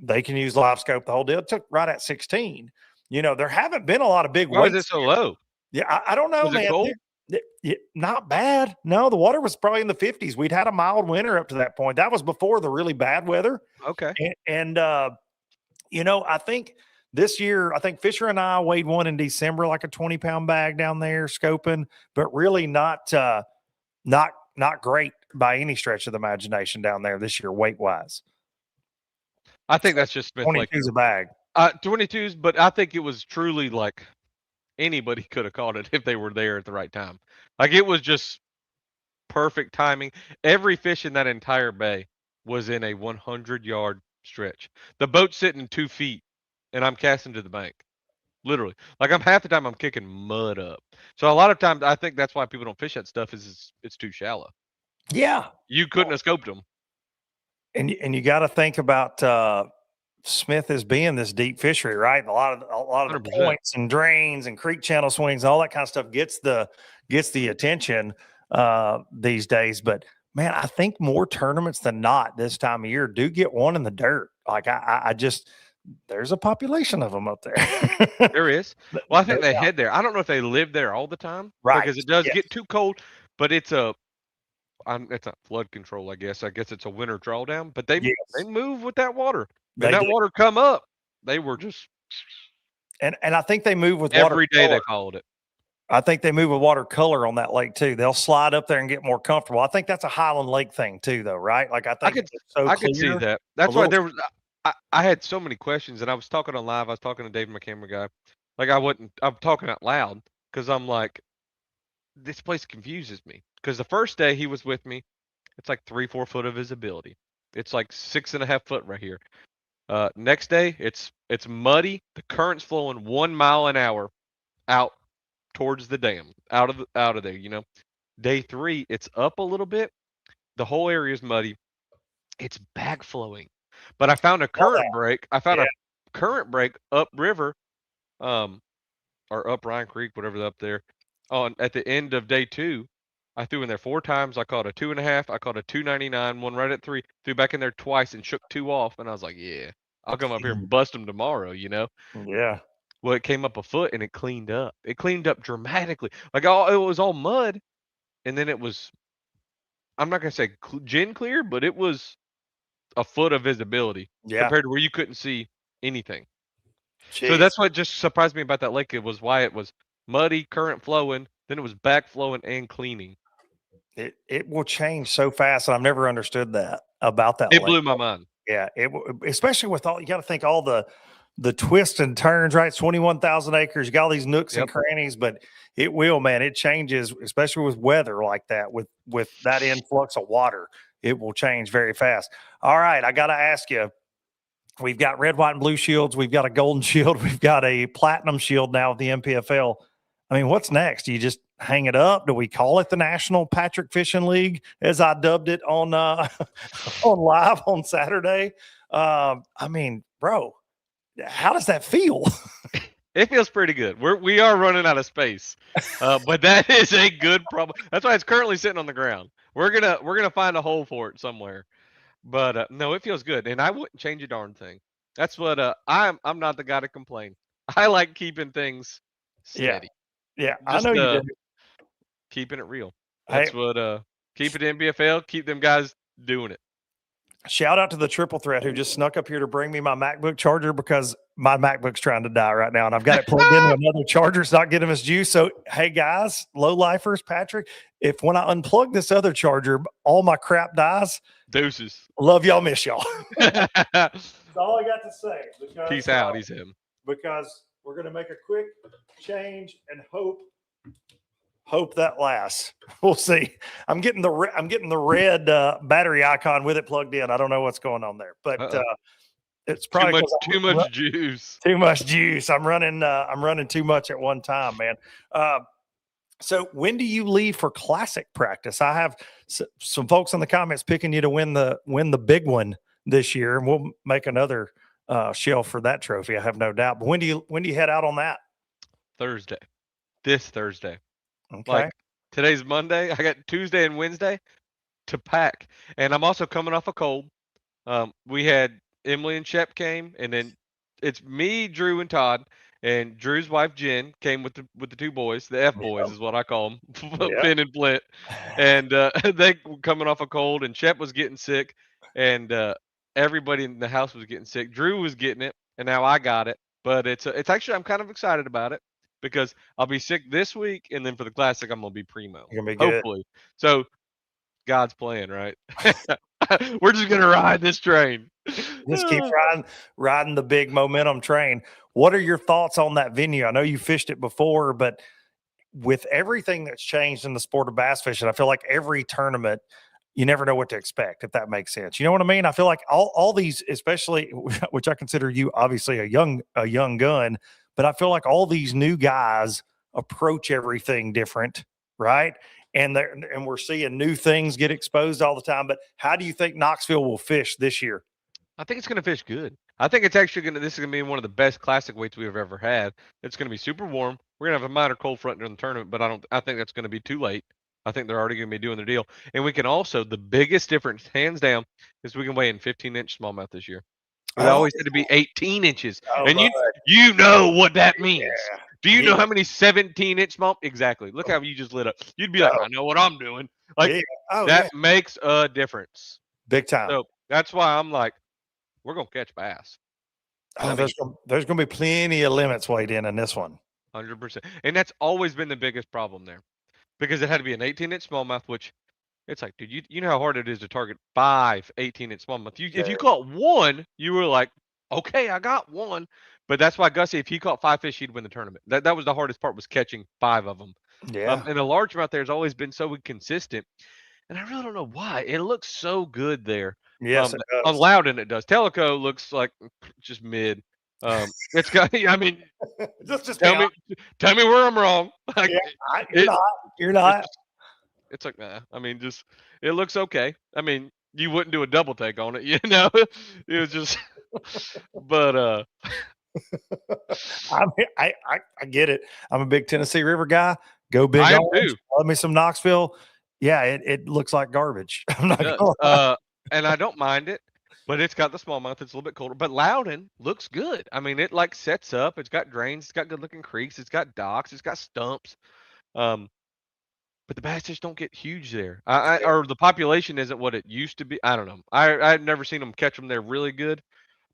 they can use live scope the whole deal. It took right at 16. You know, there haven't been a lot of big Why was weights. it so low? Yeah, I don't know, Was it man. cold? Not bad. No, the water was probably in the 50s. We'd had a mild winter up to that point. That was before the really bad weather. Okay. And you know, I think this year, I think Fisher and I weighed one in December, like a 20-pound bag down there scoping, but really not great by any stretch of the imagination down there this year, weight wise. I think that's just Smith Lake. 22's a bag. 22s, but I think it was truly like anybody could have caught it if they were there at the right time. Like it was just perfect timing. Every fish in that entire bay was in a 100-yard stretch. The boat's sitting 2 feet, and I'm casting to the bank. Literally. Like I'm half the time I'm kicking mud up. So a lot of times I think that's why people don't fish that stuff is it's too shallow. Yeah. You couldn't have scoped them. And you got to think about Smith as being this deep fishery, right? A lot of the 100%. points and drains and creek channel swings, all that kind of stuff gets the attention these days. But man, I think more tournaments than not this time of year do get one in the dirt. Like I just there's a population of them up there. There is. Well, I think they head there. I don't know if they live there all the time, Right. Because it does Yes. get too cold. But it's it's not flood control. I guess it's a winter drawdown. But they move with that water. They And that do. water come up. They were just And I think they move with every day water they followed it. I think they move with watercolor on that lake too. They'll slide up there and get more comfortable. I think that's a Highland Lake thing too, though, right? Like I think I could see that. That's why little- there was. I had so many questions, and I was talking on live. I was talking to Dave, my camera guy. Like I'm talking out loud because I'm like, this place confuses me. Because the first day he was with me, it's like 3-4 foot of visibility. It's like 6.5 foot right here. Next day, it's muddy. The current's flowing 1 mile an hour out towards the dam, out of there. You know, day 3, it's up a little bit. The whole area is muddy. It's back flowing, but I found a current break. I found a current break upriver, or up Ryan Creek, whatever up there. At the end of day 2, I threw in there 4 times. I caught a 2.5. I caught a 299. One right at 3. Threw back in there twice and shook 2 off. And I was like, yeah, I'll come up here and bust them tomorrow. You know. Yeah. Well, it came up a foot and it cleaned up. It cleaned up dramatically. Like it was all mud, and then it was. I'm not gonna say gin clear, but it was a foot of visibility compared to where you couldn't see anything. Jeez. So that's what just surprised me about that lake. It was why it was muddy, current flowing, then it was back flowing and cleaning. It will change so fast, and I've never understood that about that. It lake. blew my mind. Yeah, especially with all you got to think all the twists and turns, right? It's 21,000 acres. You got all these nooks and crannies, but it will, man. It changes, especially with weather like that, with that influx of water. It will change very fast. All right, I got to ask you. We've got red, white, and blue shields. We've got a golden shield. We've got a platinum shield now with the MPFL. I mean, what's next? Do you just hang it up? Do we call it the National Patrick Fishing League, as I dubbed it on on live on Saturday? I mean, bro, how does that feel? It feels pretty good. We are running out of space, but that is a good problem. That's why it's currently sitting on the ground. We're gonna find a hole for it somewhere. But no, it feels good, and I wouldn't change a darn thing. That's what I'm not the guy to complain. I like keeping things steady. Yeah, Just, I know you do. Keeping it real. That's what keep it NBFL. Keep them guys doing it. Shout out to the triple threat who just snuck up here to bring me my MacBook charger because my MacBook's trying to die right now, and I've got it plugged into another charger. It's not getting us juice. So, hey guys, low lifers, Patrick, if when I unplug this other charger, all my crap dies. Deuces. Love y'all, miss y'all. That's all I got to say. Because, peace out. He's him. Because we're gonna make a quick change and hope that lasts. We'll see. I'm getting the red battery icon with it plugged in. I don't know what's going on there, but it's probably too much juice. Too much juice. I'm running too much at one time, man. So when do you leave for classic practice? I have some folks in the comments picking you to win the big one this year, and we'll make another shelf for that trophy. I have no doubt. But when do you head out on that? Thursday. This Thursday. Okay. Like today's Monday. I got Tuesday and Wednesday to pack, and I'm also coming off a cold. We had Emily and Shep came, and then it's me, Drew, and Todd, and Drew's wife Jen came with the two boys. The F boys is what I call them, Yep. Finn and Flint, and they were coming off a cold, and Shep was getting sick, and everybody in the house was getting sick. Drew was getting it, and now I got it. But it's actually I'm kind of excited about it because I'll be sick this week, and then for the classic I'm gonna be primo. You're gonna be good. Hopefully, so God's plan, right? We're just gonna ride this train. Just keep riding the big momentum train. What are your thoughts on that venue? I know you fished it before, but with everything that's changed in the sport of bass fishing, I feel like every tournament, you never know what to expect, if that makes sense. You know what I mean? I feel like all these, especially, which I consider you obviously a young gun, but I feel like all these new guys approach everything different, right? And we're seeing new things get exposed all the time. But how do you think Knoxville will fish this year? I think it's gonna fish good. I think it's actually gonna. This is gonna be one of the best classic weights we've ever had. It's gonna be super warm. We're gonna have a minor cold front during the tournament, but I think that's gonna be too late. I think they're already gonna be doing their deal, and we can also the biggest difference, hands down, is we can weigh in 15-inch smallmouth this year. They always had to be 18 inches, and you know what that means. Yeah. Do you know how many 17-inch small? Exactly. Look how you just lit up. You'd be like, I know what I'm doing. Like that makes a difference. Big time. So that's why I'm like, we're gonna catch bass. There's going to be plenty of limits weighed in this one. 100%, and that's always been the biggest problem there, because it had to be an 18-inch smallmouth, which it's like, dude, you know how hard it is to target 5 18-inch smallmouth. If you caught one, you were like, okay, I got one. But that's why Gussie, if he caught 5 fish, he'd win the tournament. That was the hardest part, was catching 5 of them. Yeah. And the largemouth there has always been so inconsistent, and I really don't know why. It looks so good there. Yes, it does. On Loudon, it does. Tellico looks like just mid. It's got. I mean, just tell me where I'm wrong. Like, yeah, you're not. It's like, nah. I mean, just it looks okay. I mean, you wouldn't do a double take on it, you know? It was just, but I mean, I get it. I'm a big Tennessee River guy. Go big. I am too. Love me some Knoxville. Yeah, it looks like garbage. I'm not gonna lie. And I don't mind it, but it's got the smallmouth. It's a little bit colder. But Loudon looks good. I mean, it like sets up. It's got drains. It's got good looking creeks. It's got docks. It's got stumps. But the bass just don't get huge there. Or the population isn't what it used to be. I don't know. I've never seen them catch them there really good,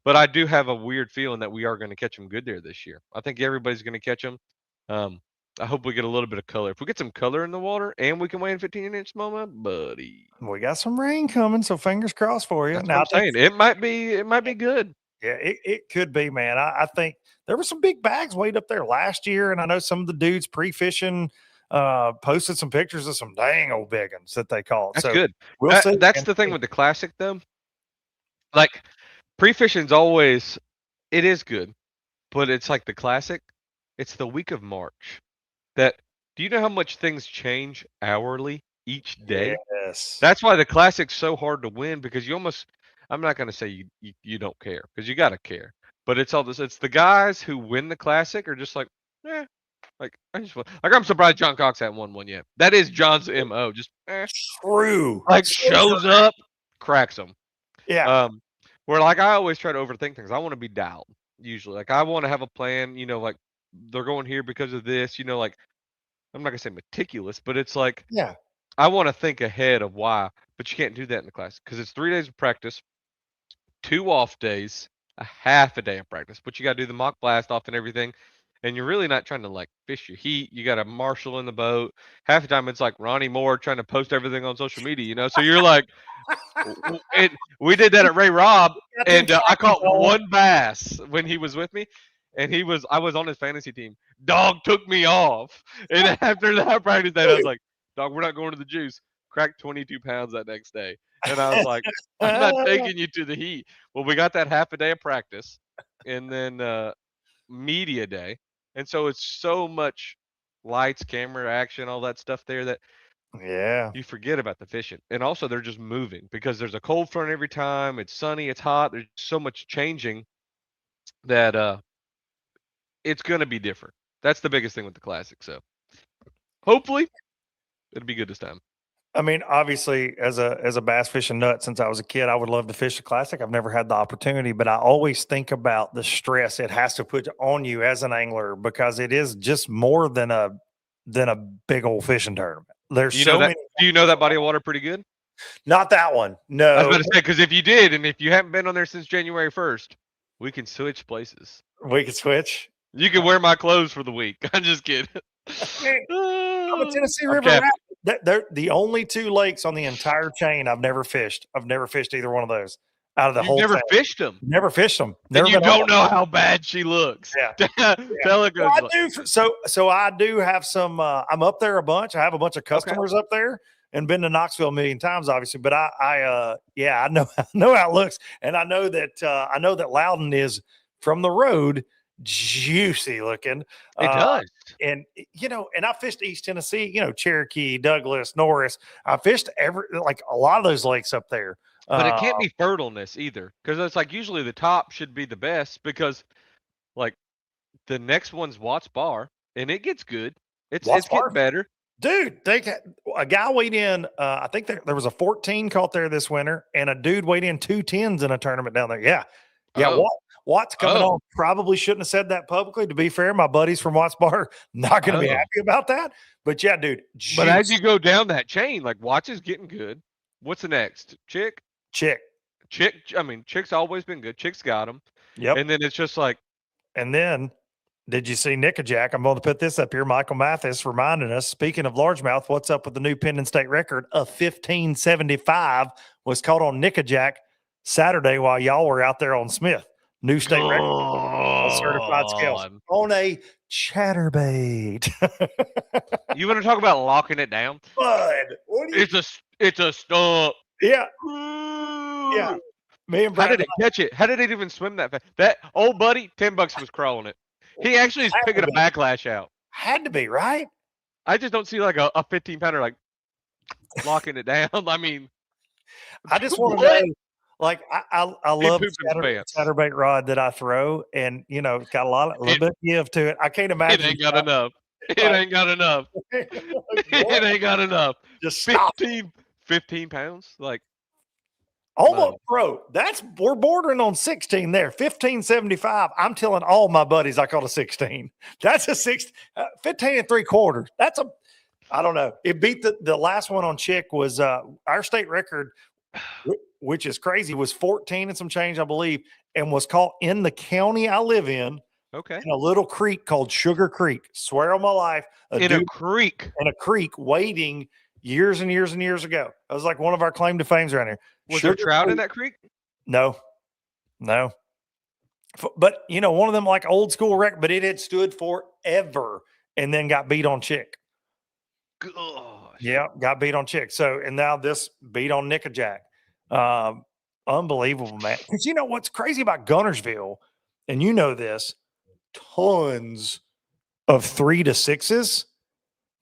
but I do have a weird feeling that we are going to catch them good there this year. I think everybody's going to catch them. I hope we get a little bit of color. If we get some color in the water and we can weigh in 15-inch smallmouth, buddy. We got some rain coming, so fingers crossed for you. That's what I'm saying. It might be good. Yeah, it could be, man. I think there were some big bags weighed up there last year, and I know some of the dudes pre-fishing posted some pictures of some dang old big ones that they caught. That's so good. We'll see. That's the thing with the classic, though. Like pre-fishing's always, it is good, but it's like the classic. It's the week of March. Do you know how much things change hourly each day? Yes. That's why the classic's so hard to win, because you almost, I'm not going to say you don't care, because you got to care. But it's all this. It's the guys who win the classic are just like, like I'm surprised John Cox hasn't won one yet. That is John's MO. Just true. Like shows up, cracks them. Yeah. Where like I always try to overthink things. I want to be dialed usually. Like I want to have a plan. You know, like they're going here because of this. You know, like I'm not gonna say meticulous, but it's like I want to think ahead of why. But you can't do that in the class because it's 3 days of practice, 2 off days, a half a day of practice. But you got to do the mock blast off and everything. And you're really not trying to like fish your heat. You got a marshal in the boat. Half the time it's like Ronnie Moore trying to post everything on social media, you know? So you're like, and we did that at Ray Robb, and I caught one bass when he was with me, and I was on his fantasy team. Dog took me off. And after that practice day, I was like, dog, we're not going to the juice. Cracked 22 pounds that next day. And I was like, I'm not taking you to the heat. Well, we got that half a day of practice, and then media day. And so it's so much lights, camera, action, all that stuff there that Yeah. you forget about the fishing. And also they're just moving because there's a cold front every time. It's sunny, it's hot. There's so much changing that it's gonna be different. That's the biggest thing with the Classic. So hopefully it'll be good this time. I mean, obviously, as a bass fishing nut, since I was a kid, I would love to fish the Classic. I've never had the opportunity, but I always think about the stress it has to put on you as an angler because it is just more than a big old fishing tournament. There's You know so that? many. Do you know that body of water pretty good? Not that one. I was No, about to say because if you did, and if you haven't been on there since January 1st, we can switch places. we could switch. You can wear my clothes for the week. I'm just kidding. I'm a Tennessee I'm River capping. rat. They're the only two lakes on the entire chain I've never fished. I've never fished either one of those out of the You've whole never chain. fished them. Never fished them. Never And you been on don't know how bad she looks. Yeah. Tell it Well, goes. I do. So I do have some. I'm up there a bunch. I have a bunch of customers up there, and been to Knoxville a million times, obviously. But I know I know how it looks, and I know that Loudon is from the road, juicy looking. It does. And and I fished East Tennessee. Cherokee, Douglas, Norris. I fished like a lot of those lakes up there. But it can't be fertileness either, because it's like usually the top should be the best because, like, the next one's Watts Bar, and it gets good. It's getting better. Dude, a guy weighed in. I think there was a 14 caught there this winter, and a dude weighed in 2 10s in a tournament down there. Yeah. Oh. Watts coming on. Probably shouldn't have said that publicly. To be fair, my buddies from Watts Bar not going to be happy about that. But yeah, dude. But as you go down that chain, like Watts is getting good. What's the next? Chick. I mean, Chick's always been good. Chick's got him. Yep. And then it's just like. And then, did you see Nickajack? I'm going to put this up here. Michael Mathis reminding us, speaking of largemouth, what's up with the new Pending State record of 1575 was caught on Nickajack Saturday while y'all were out there on Smith. New state record on certified scales on a chatterbait. You want to talk about locking it down? Bud, it's a stump. Yeah. Yeah. Me and Brad, how did it catch it? How did it even swim that fast? That old buddy, $10 was crawling it. He actually is picking a backlash out. Had to be, right? I just don't see like a 15-pounder like locking it down. I mean, I just want to know, like, I love the chatterbait rod that I throw, and it's got a little bit of give to it. I can't imagine. It ain't got enough. It ain't got enough. It ain't got enough. Just 15 pounds, like. Almost, bro. We're bordering on 16 there. 1575. I'm telling all my buddies I caught a 16. That's a 15 3/4. I don't know. It beat the last one on Chick was our state record, which is crazy, was 14 and some change, I believe, and was caught in the county I live in. Okay. In a little creek called Sugar Creek. Swear on my life. A creek wading years and years and years ago. That was like one of our claim to fames around here. Was there trout in that creek? No. But, one of them like old school record, but it had stood forever and then got beat on Chick. Gosh. Yeah, got beat on Chick. So, and now this beat on Nickajack. Unbelievable, man. Because what's crazy about Guntersville, and this, tons of 3 to 6s,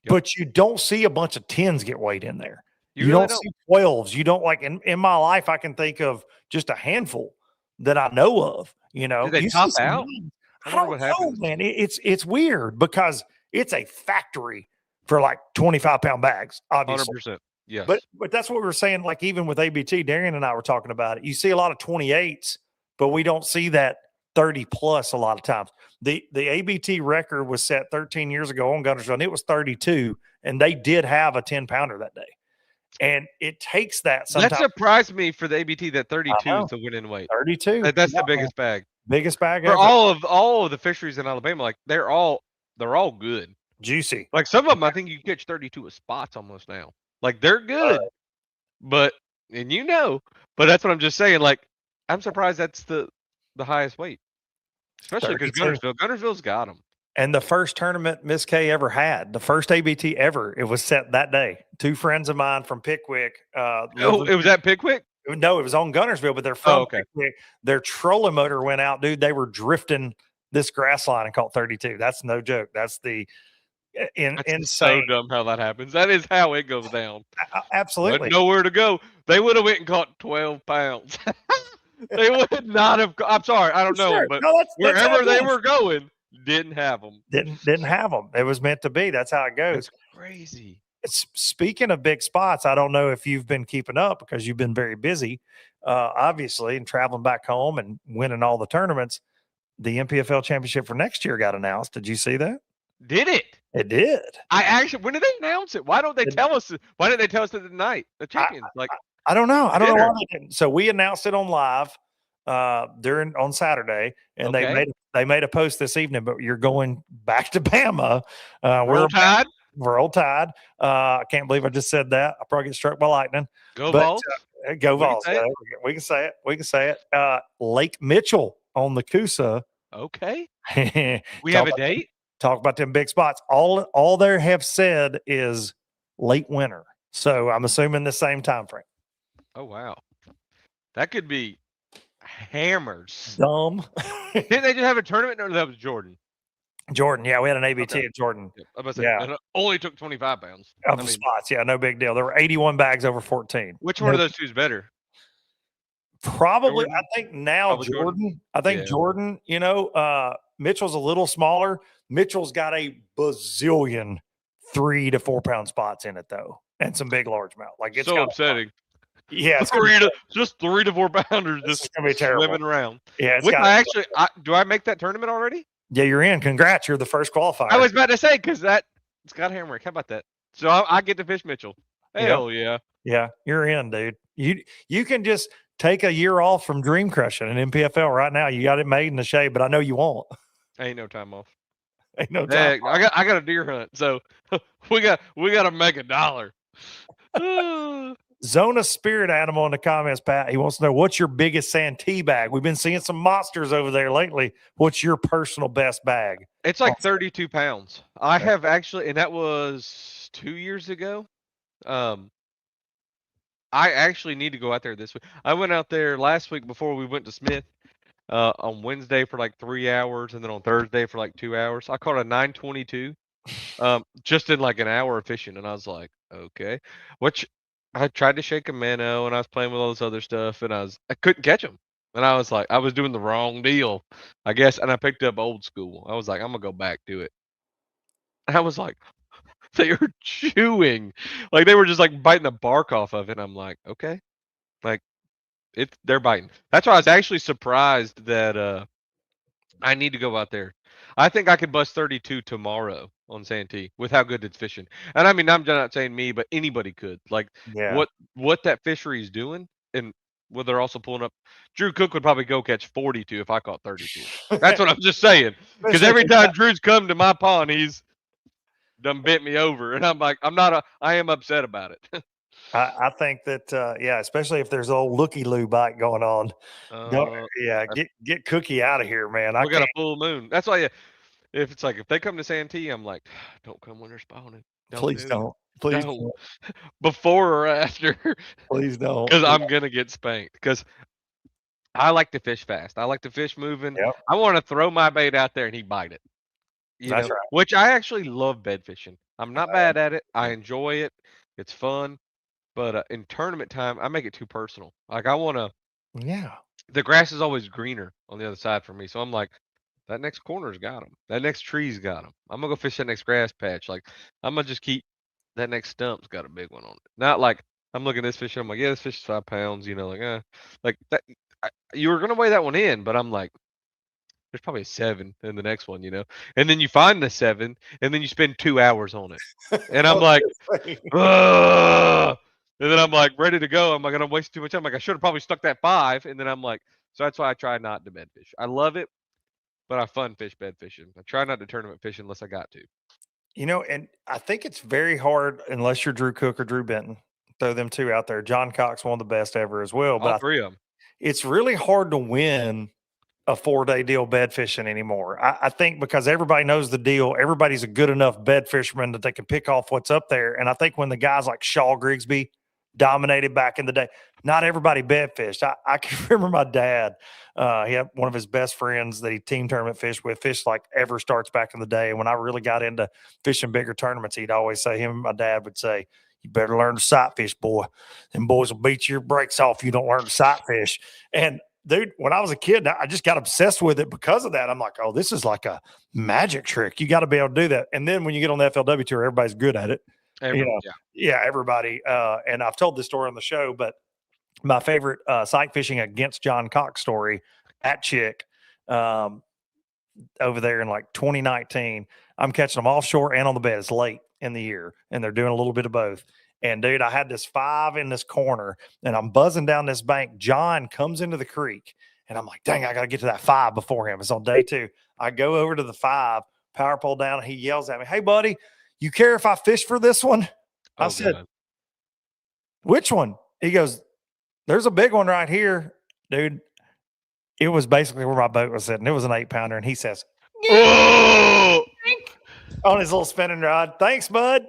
but you don't see a bunch of 10s get weighed in there. You really don't see 12s. You don't like in my life. I can think of just a handful that I know of. Do they top out? I don't know, man. It's weird because it's a factory for like 25-pound bags. Obviously, 100%. Yes. But that's what we were saying. Like even with ABT, Darian and I were talking about it. You see a lot of 28s, but we don't see that 30 plus a lot of times. The ABT record was set 13 years ago on Guntersville, and it was 32, and they did have a 10-pounder that day. And it takes that sometimes. That surprised me for the ABT that 32 is the winning weight. 32. That's the biggest bag. Biggest bag for ever. all of the fisheries in Alabama. Like they're all good, juicy. Like some of them, I think you catch 32 with spots almost now. Like they're good, but that's what I'm just saying. Like I'm surprised that's the highest weight, especially because Guntersville's got them. And the first tournament Miss K ever had, the first ABT ever, it was set that day. 2 friends of mine from Pickwick. It was at Pickwick? No, it was on Guntersville, but they're from Pickwick. Their trolling motor went out, dude. They were drifting this grass line and caught 32. That's no joke. That's the That's insane. so dumb how that happens. That is how it goes down. Absolutely. But nowhere to go. They would have went and caught 12 pounds. They would not have. I'm sorry, I don't know Sure. them, but No, that's how wherever it they goes. were going, didn't have them. Didn't have them. It was meant to be. That's how it goes. That's crazy. Speaking of big spots, I don't know if you've been keeping up because you've been very busy, obviously, and traveling back home and winning all the tournaments. The MPFL championship for next year got announced. Did you see that? Did it? It did. I actually. When did they announce it? Why don't they tell us? Why didn't they tell us at the night? The champions. I don't know. I don't know dinner. why they didn't. So we announced it on live on Saturday, and Okay. they made a post this evening. But you're going back to Bama. Roll Tide. We're all tied. I can't believe I just said that. I'll probably get struck by lightning. Go But, Vols. Go We can Vols. say it. We can say it. We can say it. Lake Mitchell on the Coosa. Okay. We have a date. Talk about them big spots. All they have said is late winter. So I'm assuming the same time frame. Oh wow, that could be hammers. Dumb. Didn't they just have a tournament? Or that was Jordan. Jordan, yeah, we had an ABT Okay. at Jordan. Yeah, I was about to say, and it only took 25 pounds. Of the spots, yeah, no big deal. There were 81 bags over 14. Which one of those two is better? Probably, Jordan? I think now Jordan. I think Jordan. You know, Mitchell's a little smaller. Mitchell's got a bazillion 3 to 4 pound spots in it though, and some big largemouth. Like it's so upsetting. Yeah, it's just 3 to 4 pounders just gonna be terrible. swimming around. Yeah, do I make that tournament already? Yeah, you're in. Congrats, you're the first qualifier. I was about to say because it's got Hamrick. How about that? So I get to fish Mitchell. Hell yeah. Yeah, you're in, dude. You can just take a year off from dream crushing an MPFL right now. You got it made in the shade, but I know you won't. Ain't no time off. Ain't no time. I got a deer hunt, so we got to make $1. Zona spirit animal in the comments, Pat. He wants to know what's your biggest Santee bag. We've been seeing some monsters over there lately. What's your personal best bag? It's like 32 pounds. I have actually, and that was 2 years ago. I actually need to go out there this week. I went out there last week before we went to Smith on Wednesday for like 3 hours, and then on Thursday for like 2 hours. I caught a 922 just in like an hour of fishing, and I was like, okay. Which I tried to shake a minnow, and I was playing with all this other stuff, and I couldn't catch them. And I was like, I was doing the wrong deal, I guess. And I picked up old school. I was like, I'm gonna go back to it. And I was like, they were chewing, like they were just like biting the bark off of it. I'm like, okay, like they're biting. That's why I was actually surprised that I need to go out there. I think I could bust 32 tomorrow on Santee with how good it's fishing. And I mean, I'm not saying me, but anybody could. Like what that fishery is doing, and what they're also pulling up. Drew Cook would probably go catch 42 if I caught 32. That's what I'm just saying. Because every time Drew's come to my pond, he's done bent me over, and I'm like, I am upset about it. I think that especially if there's old looky loo bite going on. Get Cookie out of here, man. We got a full moon. That's why if they come to Santee, I'm like, don't come when they're spawning. Please don't. Please don't. Before or after. Please don't. Because I'm gonna get spanked. Because I like to fish fast. I like to fish moving. Yep. I want to throw my bait out there and he bite it. That's right. Which I actually love bed fishing. I'm not bad at it. I enjoy it. It's fun. But in tournament time, I make it too personal. Like I want to. Yeah. The grass is always greener on the other side for me, so I'm like, that next corner's got them. That next tree's got them. I'm gonna go fish that next grass patch. Like I'm gonna just keep that next stump's got a big one on it. Not like I'm looking at this fish. I'm like, yeah, this fish is 5 pounds. Like that. You were gonna weigh that one in, but I'm like, there's probably a 7 in the next one, and then you find the 7, and then you spend 2 hours on it, and I'm like, ugh! And then I'm like ready to go. I'm like, I'm wasting too much time. I'm like, I should have probably stuck that 5, and then I'm like, so that's why I try not to bed fish. I love it, but I fun fish bed fishing. I try not to tournament fish unless I got to. And I think it's very hard unless you're Drew Cook or Drew Benton. Throw them two out there. John Cox, one of the best ever as well. But all 3 of them. It's really hard to win a 4-day deal bed fishing anymore. I think because everybody knows the deal. Everybody's a good enough bed fisherman that they can pick off what's up there. And I think when the guys like Shaw Grigsby dominated back in the day. Not everybody bed fished. I can remember my dad. He had one of his best friends that he team tournament fished with, fished like ever starts back in the day. And when I really got into fishing bigger tournaments, he'd always say, him and my dad would say, "You better learn to sight fish, boy. Them boys will beat your brakes off if you don't learn to sight fish." And dude, when I was a kid, I just got obsessed with it because of that. I'm like, oh, this is like a magic trick. You got to be able to do that. And then when you get on the FLW tour, everybody's good at it. Everybody. And I've told this story on the show, but my favorite sight fishing against John Cox story at Chick over there in like 2019. I'm catching them offshore and on the bed. It's late in the year, and they're doing a little bit of both. And dude, I had this 5 in this corner, and I'm buzzing down this bank. John comes into the creek, and I'm like, dang, I got to get to that 5 before him. It's on day 2. I go over to the 5, power pole down, and he yells at me, "Hey, buddy, you care if I fish for this one?" I said, God. "Which one?" He goes, "There's a big one right here." Dude, it was basically where my boat was sitting. It was an 8-pounder, and he says, "Oh!" on his little spinning rod. "Thanks, bud."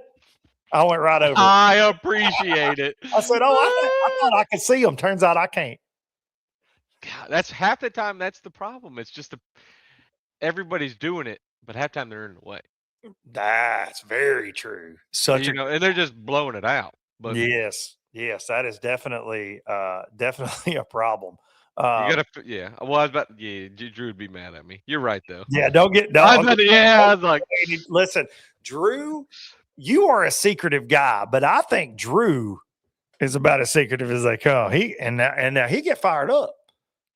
I went right over. I appreciate it. I said, "Oh, I thought I could see them. Turns out I can't." God, that's half the time. That's the problem. It's just everybody's doing it, but half the time they're in the way. That's very true. And they're just blowing it out. But yes, that is definitely definitely a problem. you gotta, Well, I was about, Drew would be mad at me. You're right, though. Yeah, don't get. I was like, listen, Drew, you are a secretive guy, but I think Drew is about as secretive as they come. He he get fired up.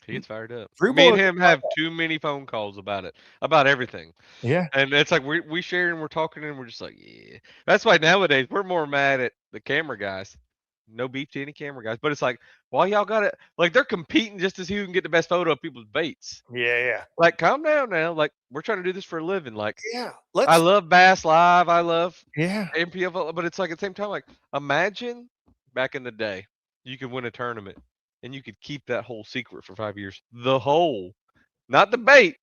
He gets fired up. Drew Me and him have too many phone calls about it, about everything. Yeah. And it's like we share and we're talking and we're just like, yeah. That's why nowadays we're more mad at the camera guys. No beef to any camera guys, but it's like, why y'all got it? Like, they're competing just to see who can get the best photo of people's baits. Yeah. Like, calm down now. Like, we're trying to do this for a living. Like, yeah. I love Bass Live. I love Yeah. MPF, but it's like at the same time, like, imagine back in the day, you could win a tournament and you could keep that whole secret for 5 years. The whole, not the bait,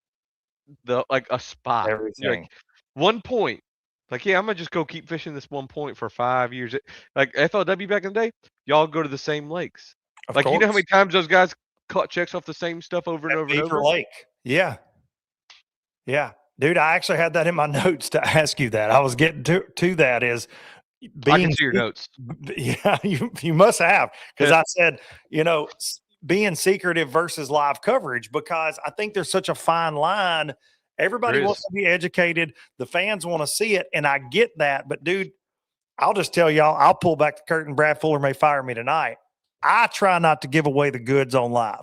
like a spot. Everything. Like 1 point. Like, yeah, I'm gonna just go keep fishing this 1 point for 5 years. Like FLW back in the day, y'all go to the same lakes. Of like, course. you know how many times those guys caught checks off the same stuff over and over and over? Lake. Yeah. Dude, I actually had that in my notes to ask you that. I was getting to that is I can see your notes. Yeah, you must have, because I said, being secretive versus live coverage, because I think there's such a fine line. Everybody wants to be educated. The fans want to see it, and I get that. But, dude, I'll just tell y'all, I'll pull back the curtain. Brad Fuller may fire me tonight. I try not to give away the goods on live.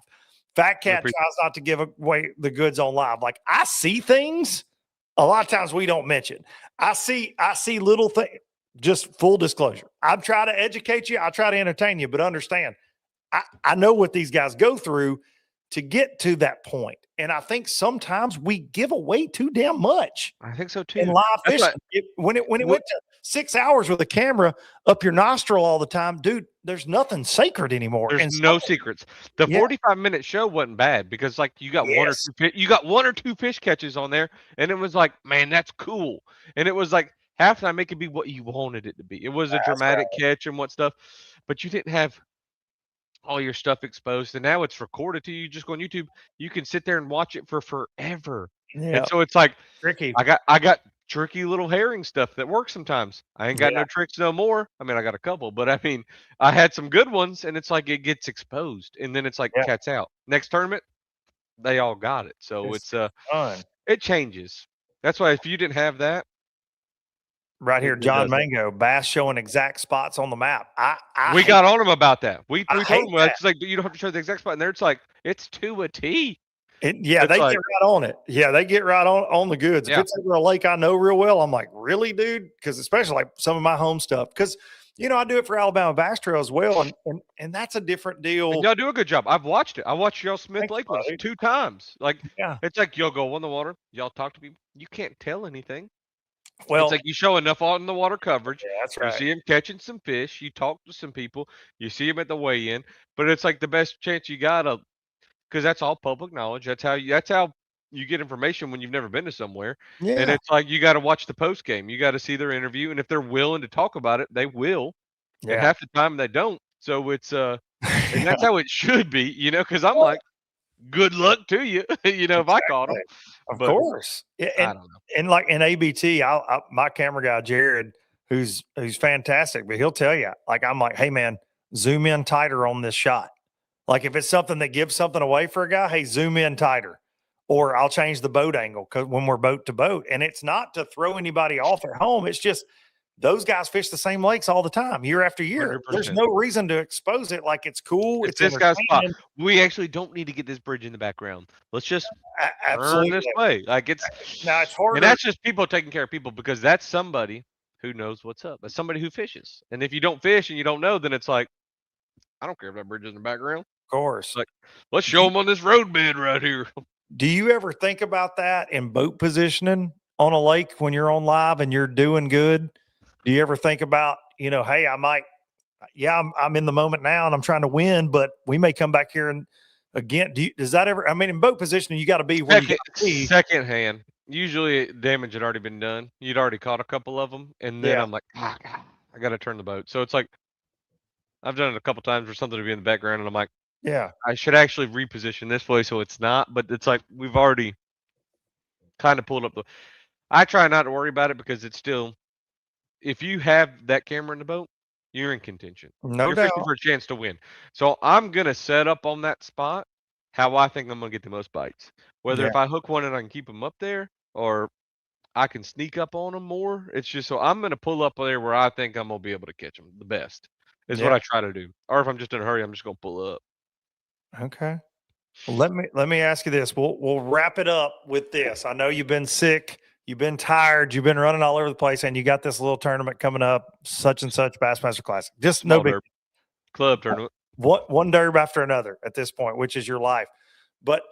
Fat Cat tries not to give away the goods on live. Like, I see things a lot of times we don't mention. I see little things. Just full disclosure. I'm trying to educate you. I try to entertain you, but understand, I know what these guys go through to get to that point. And I think sometimes we give away too damn much. I think so too. In live fishing, when it went to 6 hours with a camera up your nostril all the time, dude, there's nothing sacred anymore. There's no secrets. The 45-minute show wasn't bad because, like, you got one or two fish catches on there, and it was like, man, that's cool. And it was like, half the time it could be what you wanted it to be. It was a dramatic catch and what stuff, but you didn't have all your stuff exposed. And now it's recorded to you. Just go on YouTube. You can sit there and watch it for forever. Yeah. And so it's like, tricky. I got tricky little herring stuff that works sometimes. I ain't got no tricks no more. I mean, I got a couple, but I mean, I had some good ones, and it's like it gets exposed, and then it's like cat's out. Next tournament, they all got it. So it's fun. It changes. That's why if you didn't have that. Right here, John Mango, bass showing exact spots on the map. We got on them about that. We told them, it's like, you don't have to show the exact spot. And there it's like, it's to a T. They get right on it. Yeah, they get right on the goods. If it's over a lake I know real well, I'm like, really, dude? Because especially like some of my home stuff. Because, I do it for Alabama Bass Trail as well. And that's a different deal. And y'all do a good job. I've watched it. I watched y'all Smith Lake ones 2 times. Like, it's like y'all go on the water. Y'all talk to people. You can't tell anything. Well, it's like you show enough on the water coverage. Yeah, that's right. You see him catching some fish. You talk to some people. You see him at the weigh-in. But it's like the best chance you got of, because that's all public knowledge. That's how you get information when you've never been to somewhere. Yeah. And it's like you got to watch the post game. You got to see their interview, and if they're willing to talk about it, they will. Yeah. And half the time they don't. So it's and that's how it should be, you know, because I'm like, good luck to you, you know, if I caught them. Of But course. I don't know. And like in ABT, my camera guy, Jared, who's fantastic, but he'll tell you, like, I'm like, hey man, zoom in tighter on this shot. Like if it's something that gives something away for a guy, hey, zoom in tighter. Or I'll change the boat angle because when we're boat to boat. And it's not to throw anybody off at home. It's just those guys fish the same lakes all the time, year after year. 100%. There's no reason to expose it. Like it's cool. It's this guy's spot. entertaining. We actually don't need to get this bridge in the background. Let's just turn Absolutely. this way. Like it's Now it's harder. and that's just people taking care of people because that's somebody who knows what's up. That's somebody who fishes. And if you don't fish and you don't know, then it's like, I don't care if that bridge is in the background. Of course. Like, let's show them on this road bed right here. Do you ever think about that in boat positioning on a lake when you're on live and you're doing good? Do you ever think about, you know, hey, I might, yeah, I'm in the moment now and I'm trying to win, but we may come back here and again, does that ever, I mean, in boat positioning, you got to be where you gotta be. Second hand. Usually damage had already been done. You'd already caught a couple of them. And then I'm like, I got to turn the boat. So it's like, I've done it a couple times for something to be in the background. And I'm like, yeah, I should actually reposition this way so it's not, but it's like we've already kind of pulled up the. I try not to worry about it because it's still, if you have that camera in the boat, you're in contention. No You're doubt. fishing for a chance to win. So I'm gonna set up on that spot how I think I'm gonna get the most bites. Whether if I hook one and I can keep them up there, or I can sneak up on them more. It's just so I'm gonna pull up there where I think I'm gonna be able to catch them the best. Is what I try to do. Or if I'm just in a hurry, I'm just gonna pull up. Okay. Well, let me ask you this. We'll wrap it up with this. I know you've been sick, you've been tired, you've been running all over the place, and you got this little tournament coming up, such and such Bassmaster Classic. Just no big club tournament. One derb after another at this point, which is your life. But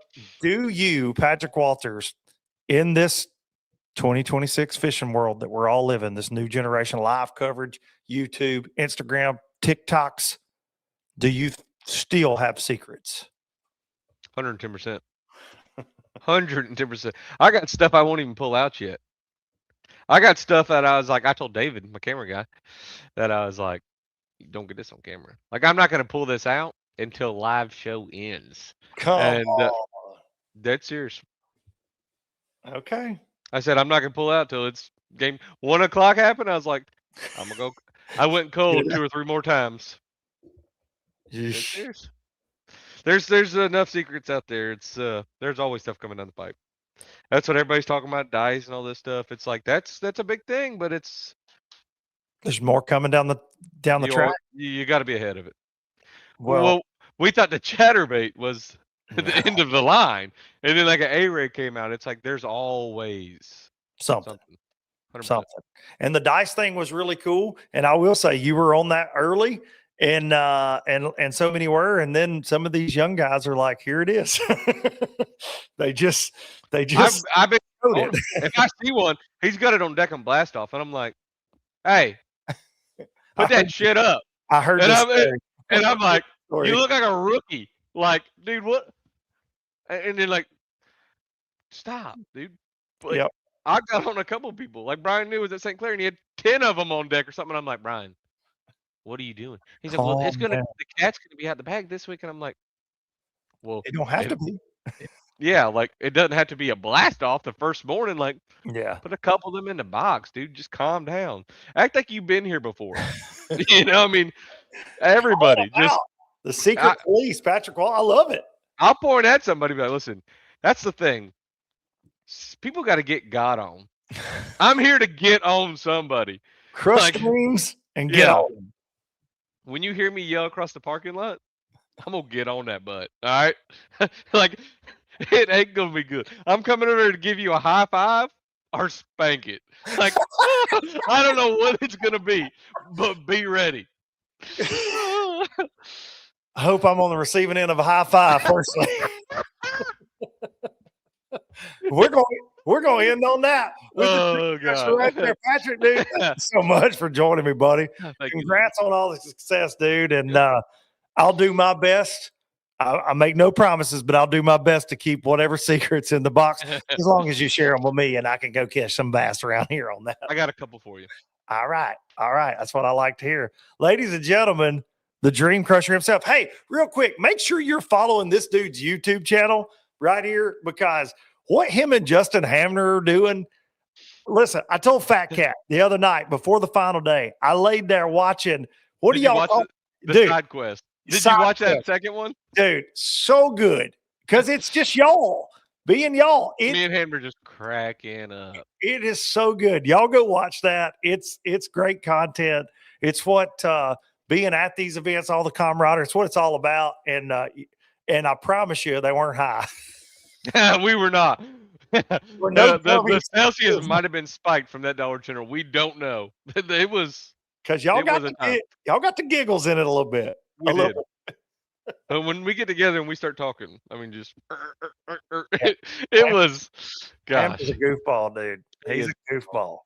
do you, Patrick Walters, in this 2026 fishing world that we're all living, this new generation live coverage, YouTube, Instagram, TikToks, do you still have secrets? 110%. 110%. I got stuff I won't even pull out yet. I got stuff that I was like, I told David, my camera guy, that I was like, don't get this on camera. Like, I'm not going to pull this out until live show ends. Come on. Dead serious. Okay. I said, I'm not going to pull out till it's game 1 o'clock happened. I was like, I'm going to go. I went cold 2 or 3 more times. Dead serious. There's enough secrets out there. It's there's always stuff coming down the pipe. That's what everybody's talking about, dice and all this stuff. It's like that's a big thing, but there's more coming down the track. You got to be ahead of it. Well, we thought the chatterbait was the end of the line, and then like an A-ray came out. It's like there's always something. And the dice thing was really cool. And I will say you were on that early. And so many were, and then some of these young guys are like, here it is. they just I've been if I see one, he's got it on deck and blast off, and I'm like, hey, put that shit up. I heard and I'm like, you look like a rookie. Like, dude, what? And then like, stop, dude. Like, I got on a couple people. Like Brian knew was at St. Clair, and he had 10 of them on deck or something. I'm like, Brian, what are you doing? He's like, well, the cat's gonna be out the bag this week, and I'm like, well, it don't have to be. Yeah, like it doesn't have to be a blast off the first morning. Like, put a couple of them in the box, dude. Just calm down. Act like you've been here before. You know, I mean, everybody just the secret police, Patrick Wall. I love it. I'll point at somebody, but listen, that's the thing. People got to get God on. I'm here to get on somebody. Crush dreams and get on. When you hear me yell across the parking lot, I'm gonna get on that butt. All right, like it ain't gonna be good. I'm coming over to give you a high five or spank it. Like I don't know what it's gonna be, but be ready. I hope I'm on the receiving end of a high five. Firstly, we're going to end on that. Oh God, right there, Patrick, dude. Thanks so much for joining me, buddy. Congrats on all the success, dude. And I'll do my best. I make no promises, but I'll do my best to keep whatever secrets in the box as long as you share them with me, and I can go catch some bass around here on that. I got a couple for you. All right. That's what I like to hear. Ladies and gentlemen, the Dream Crusher himself. Hey, real quick, make sure you're following this dude's YouTube channel right here, because what him and Justin Hamner are doing. Listen, I told Fat Cat the other night before the final day, I laid there watching. What do Did you y'all watch call the dude? side quest? Did Side you watch that quest. second one? Dude, so good, because it's just y'all being y'all. Me and Hammer just cracking up. It is so good. Y'all go watch that. It's great content. It's what being at these events, all the camaraderie, it's what it's all about. And I promise you, they weren't high. We were not. The Celsius might have been spiked from that Dollar General. We don't know. It was because y'all got the giggles in it a little bit. We did. But when we get together and we start talking, I mean, just it was. Gosh, he's a goofball, dude. He's a goofball.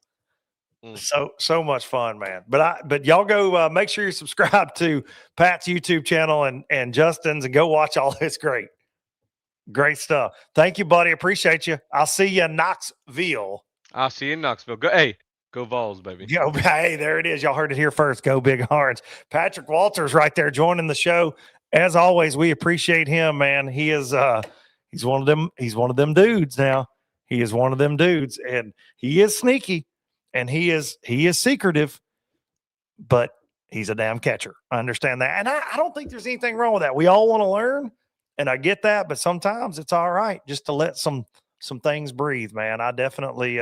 Mm. So much fun, man. But y'all go make sure you subscribe to Pat's YouTube channel and Justin's, and go watch all this great stuff. Thank you, buddy. Appreciate you. I'll see you in Knoxville. I'll see you in Knoxville. Go Vols, baby. Hey, there it is. Y'all heard it here first. Go Bighorns. Patrick Walters right there joining the show. As always, we appreciate him, man. He is he's one of them dudes now. He is one of them dudes, and he is sneaky, and he is secretive, but he's a damn catcher. I understand that. And I don't think there's anything wrong with that. We all want to learn, and I get that, but sometimes it's all right just to let some things breathe, man. I definitely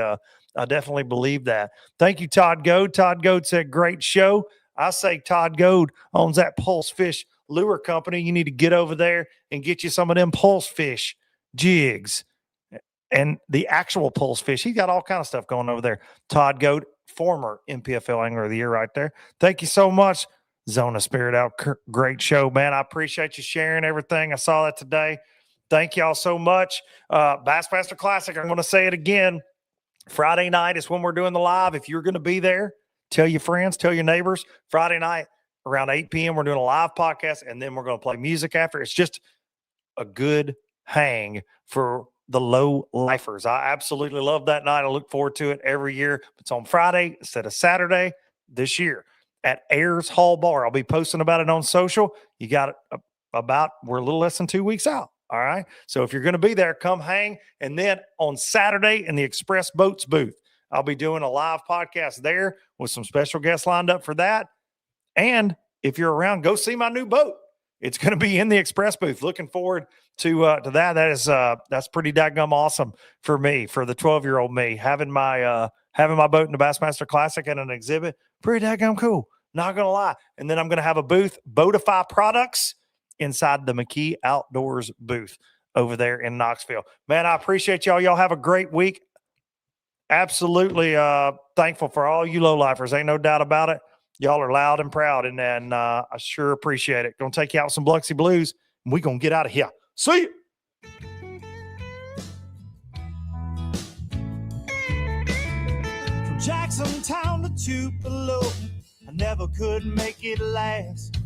believe that. Thank you, Todd Goad. Todd Goad said, great show. I say Todd Goad owns that Pulse Fish Lure Company. You need to get over there and get you some of them Pulse Fish jigs and the actual Pulse Fish. He's got all kind of stuff going over there. Todd Goad, former MPFL Angler of the Year right there. Thank you so much. Zona Spirit Out. Great show, man. I appreciate you sharing everything. I saw that today. Thank y'all so much. Bassmaster Classic, I'm going to say it again. Friday night is when we're doing the live. If you're going to be there, tell your friends, tell your neighbors. Friday night around 8 p.m., we're doing a live podcast, and then we're going to play music after. It's just a good hang for the low lifers. I absolutely love that night. I look forward to it every year. It's on Friday instead of Saturday this year at Ayers Hall Bar. I'll be posting about it on social. You got it we're a little less than 2 weeks out. All right. So if you're going to be there, come hang. And then on Saturday in the Express Boats booth, I'll be doing a live podcast there with some special guests lined up for that. And if you're around, go see my new boat. It's going to be in the Express booth. Looking forward to that. That's pretty daggum awesome for me, for the 12-year-old me, having my boat in the Bassmaster Classic and an exhibit. Pretty daggum cool. Not going to lie. And then I'm going to have a booth, Boatify Products, inside the McKee Outdoors booth over there in Knoxville. Man, I appreciate y'all. Y'all have a great week. Absolutely thankful for all you low-lifers. Ain't no doubt about it. Y'all are loud and proud, and I sure appreciate it. Going to take you out with some Biloxi Blues, and we're going to get out of here. See you. From Jacksontown to Tupelo, I never could make it last.